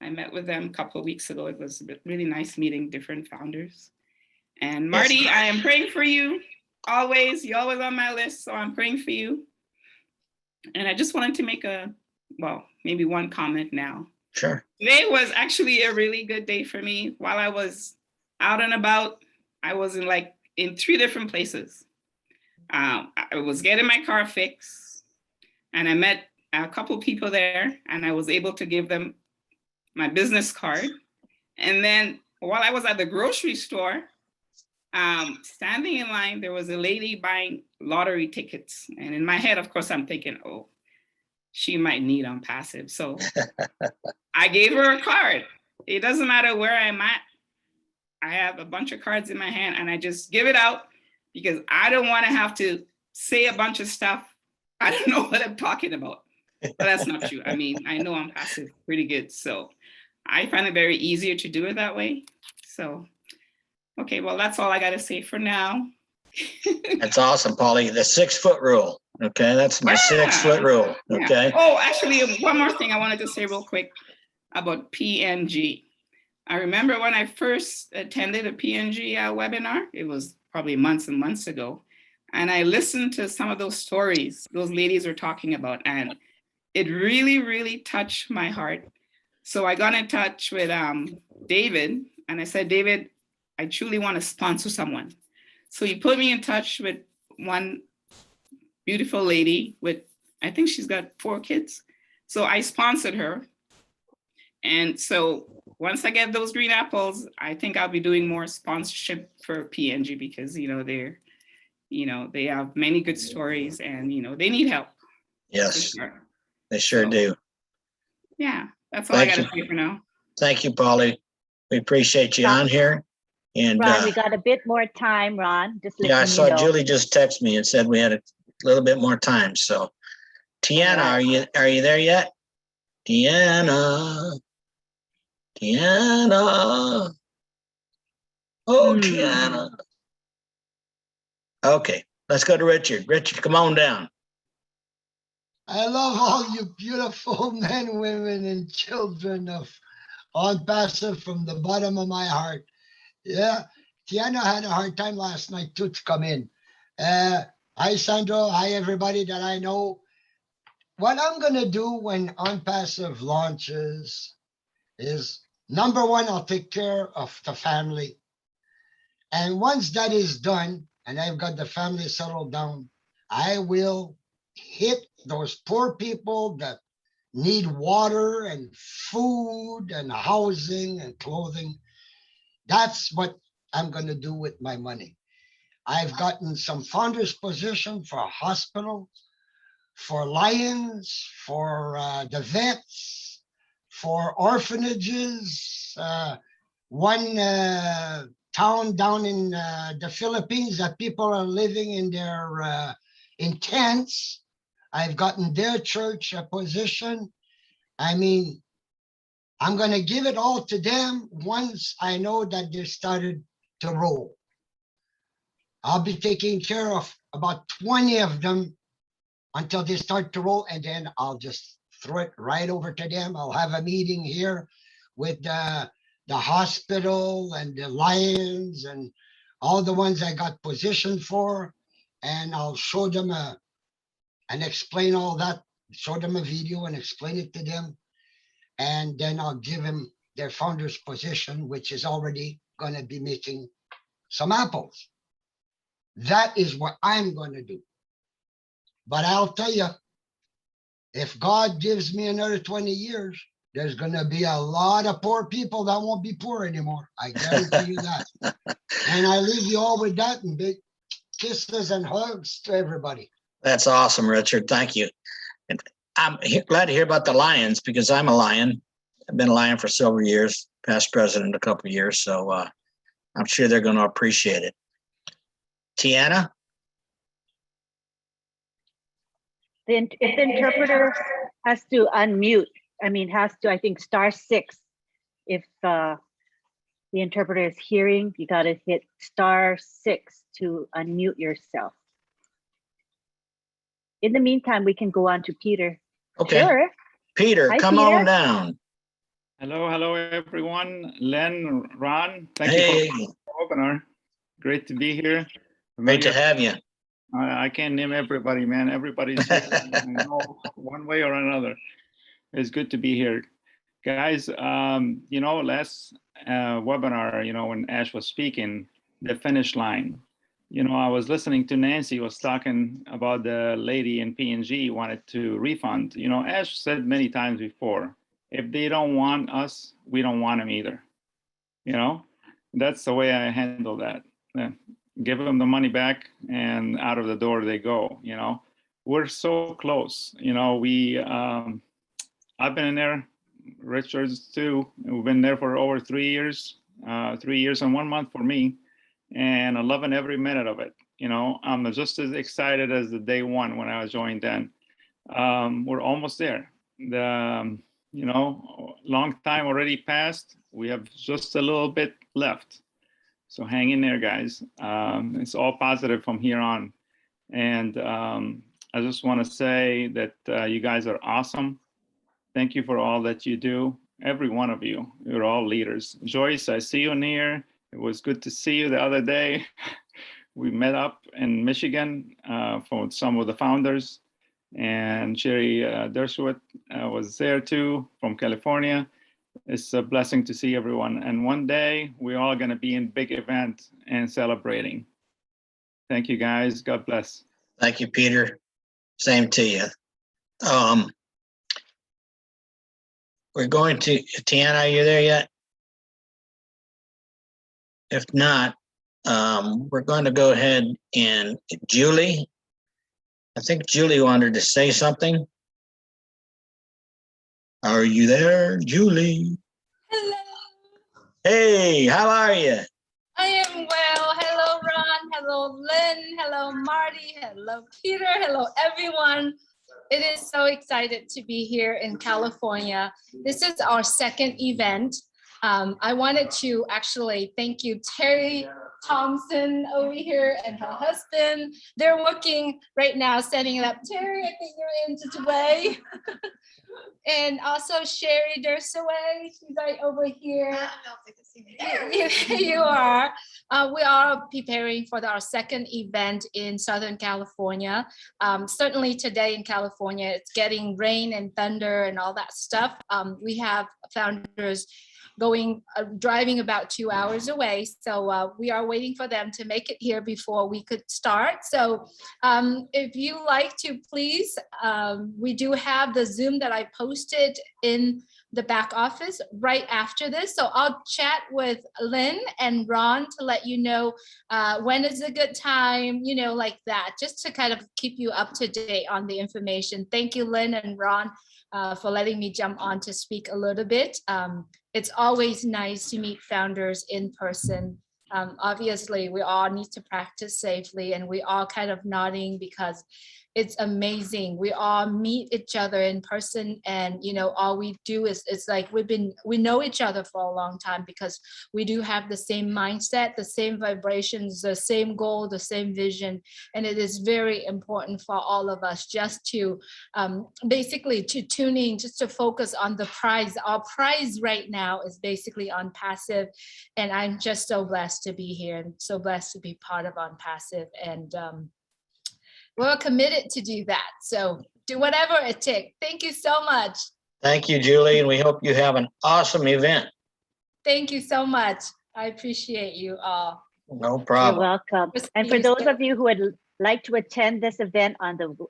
Speaker 19: I met with them a couple of weeks ago. It was really nice meeting different founders. And Marty, yes. I am praying for you always. You're always on my list, so I'm praying for you. And I just wanted to make maybe one comment now.
Speaker 1: Sure.
Speaker 19: Today was actually a really good day for me. While I was out and about, I was in 3 different places. I was getting my car fixed, and I met a couple people there, and I was able to give them my business card. And then while I was at the grocery store, standing in line, there was a lady buying lottery tickets. And in my head, of course, I'm thinking, oh, she might need OnPassive. So I gave her a card. It doesn't matter where I'm at. I have a bunch of cards in my hand, and I just give it out because I don't want to have to say a bunch of stuff. I don't know what I'm talking about. But that's not true. I mean, I know OnPassive pretty good. So I find it very easier to do it that way. So, okay, well, that's all I got to say for now.
Speaker 1: That's awesome, Polly. The 6-foot rule. Okay, that's my 6-foot rule. Okay.
Speaker 19: Yeah. Oh, actually, one more thing I wanted to say real quick about PNG. I remember when I first attended a PNG webinar, it was probably months and months ago. And I listened to some of those stories those ladies were talking about, and it really, really touched my heart. So I got in touch with David, and I said, David, I truly want to sponsor someone. So he put me in touch with one beautiful lady with, I think she's got 4 kids. So I sponsored her. And so once I get those green apples, I think I'll be doing more sponsorship for PNG because, they have many good stories and, they need help.
Speaker 1: Yes,
Speaker 19: Sure.
Speaker 1: they sure do.
Speaker 19: Yeah, that's all I
Speaker 1: Thank
Speaker 19: got
Speaker 1: you.
Speaker 19: to say for now.
Speaker 1: Thank you, Polly. We appreciate you on here. And
Speaker 2: Ron, we got a bit more time, Ron. Just
Speaker 1: yeah, I
Speaker 2: letting
Speaker 1: saw
Speaker 2: you know.
Speaker 1: Julie just text me and said we had a little bit more time. So Tiana, are you there yet? Tiana. Oh, Tiana. Okay, let's go to Richard. Richard, come on down.
Speaker 20: I love all you beautiful men, women, and children of OnPassive from the bottom of my heart. Yeah, Tiana had a hard time last night too to come in. Hi, Sandro. Hi, everybody that I know. What I'm going to do when OnPassive launches is, number one, I'll take care of the family. And once that is done, and I've got the family settled down, I will hit those poor people that need water and food and housing and clothing. That's what I'm going to do with my money. I've gotten some founders position for hospitals, for Lions, for the vets, for orphanages. One town down in the Philippines that people are living in their in tents. I've gotten their church a position. I mean, I'm going to give it all to them once I know that they started to roll. I'll be taking care of about 20 of them until they start to roll, and then I'll just throw it right over to them. I'll have a meeting here with the hospital and the Lions and all the ones I got positioned for, and I'll show them and explain all that, show them a video and explain it to them. And then I'll give them their founder's position, which is already going to be making some apples. That is what I'm going to do. But I'll tell you, if God gives me another 20 years, there's going to be a lot of poor people that won't be poor anymore. I guarantee you that. And I leave you all with that, and big kisses and hugs to everybody.
Speaker 1: That's awesome, Richard. Thank you. And I'm glad to hear about the Lions because I'm a Lion. I've been a Lion for several years, past president a couple of years. So I'm sure they're going to appreciate it. Tiana?
Speaker 2: If the interpreter has to unmute, I think *6. If the interpreter is hearing, you got to hit *6 to unmute yourself. In the meantime, we can go on to Peter.
Speaker 1: Okay.
Speaker 2: Sure.
Speaker 1: Peter,
Speaker 2: Hi,
Speaker 1: come
Speaker 2: Peter.
Speaker 1: on down.
Speaker 21: Hello, everyone. Lynn, Ron, thank
Speaker 1: Hey.
Speaker 21: you for the opener. Great to be here.
Speaker 1: Great to have you.
Speaker 21: I can't name everybody, man. Everybody's here, I know, one way or another. It's good to be here. Guys, last webinar, when Ash was speaking, the finish line. I was listening to Nancy was talking about the lady in PNG wanted to refund. Ash said many times before, if they don't want us, we don't want them either. That's the way I handle that. Give them the money back and out of the door they go. We're so close. I've been in there, Richard's too. We've been there for over 3 years, 3 years and 1 month for me. And I'm loving every minute of it. I'm just as excited as the day one when I joined then. We're almost there. Long time already passed. We have just a little bit left. So hang in there, guys. It's all positive from here on. And I just want to say that you guys are awesome. Thank you for all that you do. Every one of you. You're all leaders. Joyce, I see you in here. It was good to see you the other day. We met up in Michigan for some of the founders. And Sherry Dershowitz was there too from California. It's a blessing to see everyone. And one day we're all going to be in big event and celebrating. Thank you, guys. God bless.
Speaker 1: Thank you, Peter. Same to you. We're going to, Tiana, are you there yet? If not, we're going to go ahead and Julie. I think Julie wanted to say something. Are you there, Julie?
Speaker 5: Hello.
Speaker 1: Hey, how are you?
Speaker 5: I am well. Hello, Ron. Hello, Lynn. Hello, Marty. Hello, Peter. Hello, everyone. It is so excited to be here in California. This is our second event. I wanted to actually thank you, Terry Thompson over here and her husband. They're working right now, setting it up. Terry, I think you're in today. And also Sherry Dursaway, she's right over here. You are. We are preparing for our second event in Southern California. Certainly today in California, it's getting rain and thunder and all that stuff. We have founders driving about 2 hours away. So we are waiting for them to make it here before we could start. So if you like to, please, we do have the Zoom that I posted in the back office right after this. So I'll chat with Lynn and Ron to let you know when is a good time, like that, just to kind of keep you up to date on the information. Thank you, Lynn and Ron, for letting me jump on to speak a little bit. It's always nice to meet founders in person. Obviously, we all need to practice safely, and we all kind of nodding because it's amazing. We all meet each other in person, and all we do is it's like we know each other for a long time because we do have the same mindset, the same vibrations, the same goal, the same vision, and it is very important for all of us just to basically to tune in, just to focus on the prize. Our prize right now is basically OnPassive, and I'm just so blessed to be here and so blessed to be part of OnPassive, and we're committed to do that. So do whatever it takes. Thank you so much.
Speaker 1: Thank you, Julie, and we hope you have an awesome event.
Speaker 5: Thank you so much. I appreciate you all.
Speaker 1: No problem.
Speaker 2: You're welcome. And for those of you who would like to attend this event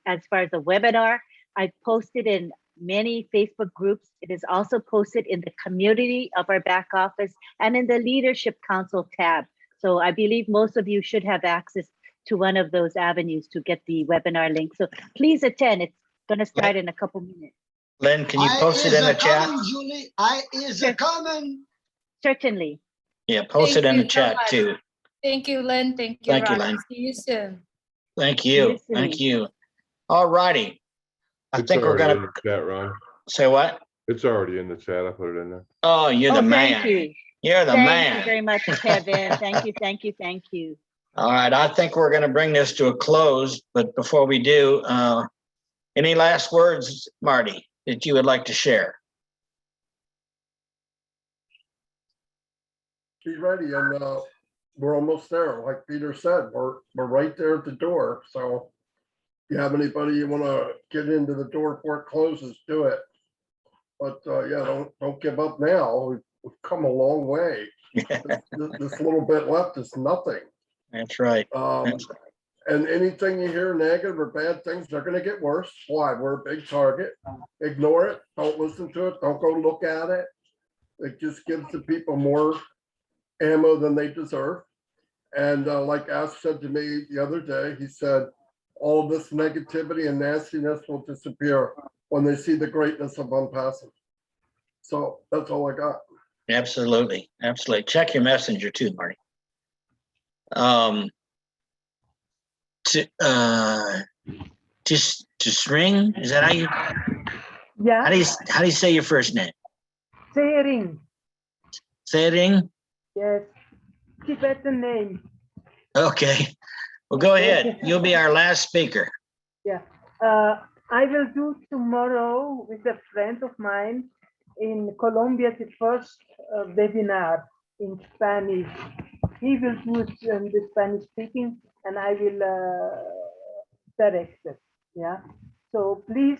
Speaker 2: as far as the webinar, I posted in many Facebook groups. It is also posted in the community of our back office and in the Leadership Council tab. So I believe most of you should have access to one of those avenues to get the webinar link. So please attend. It's going to start in a couple minutes.
Speaker 1: Lynn, can you post it in the chat?
Speaker 20: Julie, I is a coming.
Speaker 2: Certainly.
Speaker 1: Yeah, post it in the chat too.
Speaker 5: Thank you, Lynn. Thank you,
Speaker 1: Thank you,
Speaker 5: Ron.
Speaker 1: Lynn.
Speaker 5: See you soon.
Speaker 1: Thank you. Thank you. All righty. I
Speaker 22: It's
Speaker 1: think we're
Speaker 22: already
Speaker 1: going
Speaker 22: in the chat, Ron.
Speaker 1: Say what?
Speaker 22: It's already in the chat. I put it in there.
Speaker 1: Oh, you're the man.
Speaker 2: Thank you.
Speaker 1: You're the
Speaker 2: Thank
Speaker 1: man.
Speaker 2: you very much, Kevin. Thank you, thank you, thank you.
Speaker 1: All right, I think we're going to bring this to a close, but before we do, any last words, Marty, that you would like to share?
Speaker 3: Be ready, and we're almost there. Like Peter said, we're right there at the door. So if you have anybody you want to get into the door before it closes, do it. But yeah, don't give up now. We've come a long way. This little bit left is nothing.
Speaker 1: That's right.
Speaker 3: And anything you hear negative or bad things, they're going to get worse. Why? We're a big target. Ignore it. Don't listen to it. Don't go look at it. It just gives the people more ammo than they deserve. And like Ash said to me the other day, he said, all this negativity and nastiness will disappear when they see the greatness of OnPassive. So that's all I got.
Speaker 1: Absolutely. Absolutely. Check your messenger too, Marty. Just ring. Is that how you?
Speaker 10: Yeah.
Speaker 1: How do you say your first name?
Speaker 10: Sharing.
Speaker 1: Sering?
Speaker 10: Yes. Keep it the name.
Speaker 1: Okay. Well, go ahead. You'll be our last speaker.
Speaker 10: Yeah. I will do tomorrow with a friend of mine in Colombia the first webinar in Spanish. He will do it in the Spanish speaking, and I will direct it. Yeah. So please,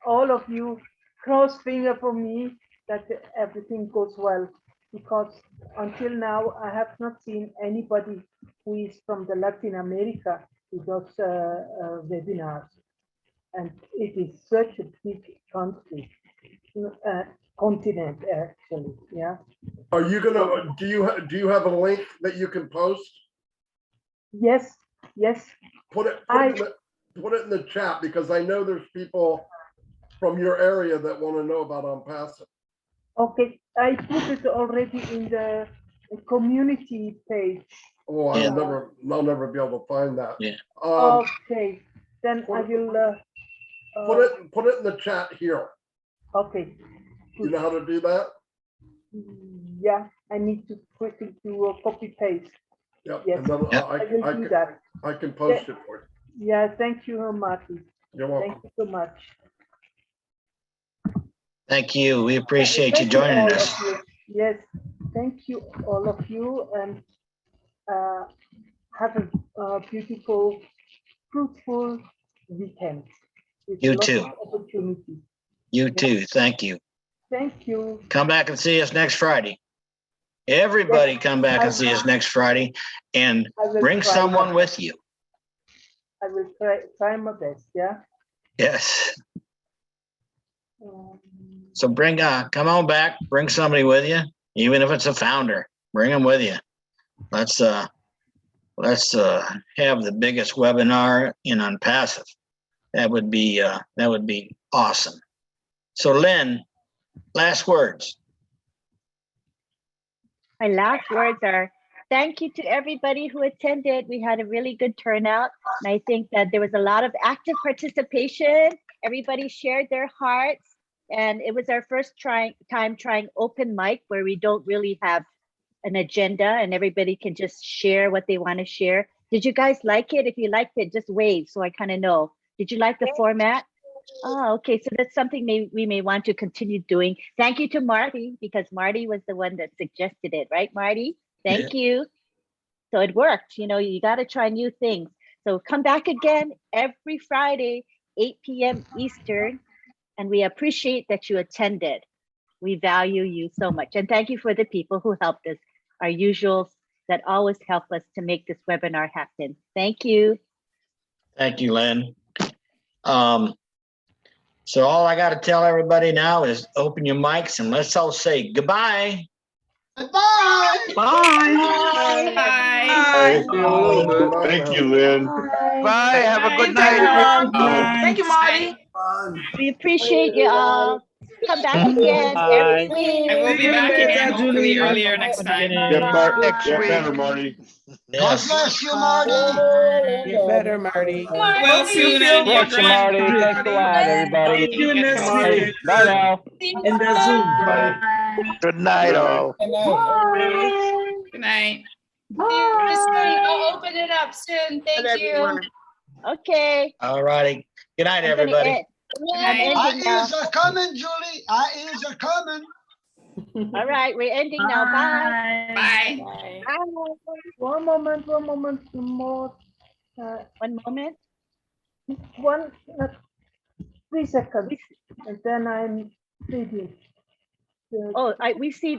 Speaker 10: all of you, cross finger for me that everything goes well, because until now, I have not seen anybody who is from the Latin America who does webinars. And it is such a big country, continent, actually, yeah.
Speaker 3: Are you gonna, do you have a link that you can post?
Speaker 10: Yes, yes.
Speaker 3: Put it in the chat, because I know there's people from your area that want to know about OnPassive.
Speaker 10: Okay, I put it already in the community page.
Speaker 3: Oh, I'll never be able to find that.
Speaker 1: Yeah.
Speaker 10: Okay, then I will.
Speaker 3: Put it in the chat here.
Speaker 10: Okay.
Speaker 3: You know how to do that?
Speaker 10: Yeah, I need to quickly do a copy paste.
Speaker 3: Yep.
Speaker 10: Yes,
Speaker 3: And then
Speaker 10: I will do that.
Speaker 3: I can post it for you.
Speaker 10: Yeah, thank you, Marty.
Speaker 3: You're welcome.
Speaker 10: Thank you so much.
Speaker 1: Thank you. We appreciate you
Speaker 10: Thank all
Speaker 1: joining
Speaker 10: of
Speaker 1: us.
Speaker 10: you. Yes, thank you, all of you, and have a beautiful, fruitful weekend. With
Speaker 1: You
Speaker 10: lots
Speaker 1: too.
Speaker 10: of opportunities.
Speaker 1: You too. Thank you.
Speaker 10: Thank you.
Speaker 1: Come back and see us next Friday. Everybody come back and see us next Friday, and
Speaker 10: I will
Speaker 1: bring
Speaker 10: try
Speaker 1: someone
Speaker 10: my
Speaker 1: with you.
Speaker 10: I will try my best, yeah.
Speaker 1: Yes. So come on back, bring somebody with you, even if it's a founder, bring them with you. Let's have the biggest webinar in OnPassive. That would be awesome. So Lynn, last words.
Speaker 2: My last words are thank you to everybody who attended. We had a really good turnout. And I think that there was a lot of active participation. Everybody shared their hearts. And it was our first time trying open mic, where we don't really have an agenda and everybody can just share what they want to share. Did you guys like it? If you liked it, just wave so I kind of know. Did you like the format? Oh, okay. So that's something we may want to continue doing. Thank you to Marty, because Marty was the one that suggested it, right, Marty? Thank you. So it worked. You know, you got to try new things. So come back again every Friday, 8 p.m. Eastern. And we appreciate that you attended. We value you so much. And thank you for the people who helped us, our usuals that always help us to make this webinar happen. Thank you.
Speaker 1: Thank you, Lynn. So all I got to tell everybody now is open your mics and let's all say goodbye.
Speaker 20: Bye.
Speaker 1: Bye.
Speaker 19: Bye.
Speaker 22: Thank you, Lynn.
Speaker 6: Bye. Have a good night. Thank you, Marty.
Speaker 2: We appreciate you all. Come back again every week.
Speaker 19: I will be back again, hopefully earlier next time.
Speaker 22: Get better, Marty.
Speaker 20: God bless you, Marty.
Speaker 13: Get better, Marty.
Speaker 19: Well, soon, and your
Speaker 14: Thanks, Marty. Thanks a lot, everybody. Bye now.
Speaker 6: In the Zoom.
Speaker 22: Good night, all.
Speaker 19: Good night.
Speaker 5: I'll open it up soon. Thank you.
Speaker 2: Okay.
Speaker 1: All righty. Good night,
Speaker 2: I'm gonna
Speaker 1: everybody.
Speaker 2: end. I'm
Speaker 20: Our
Speaker 2: ending now.
Speaker 20: ears are coming, Julie. Our ears are coming.
Speaker 2: All right, we're ending now. Bye.
Speaker 19: Bye.
Speaker 2: Bye.
Speaker 10: One moment more.
Speaker 2: One moment.
Speaker 10: 3 seconds, and then I'm ready.
Speaker 2: Oh, we see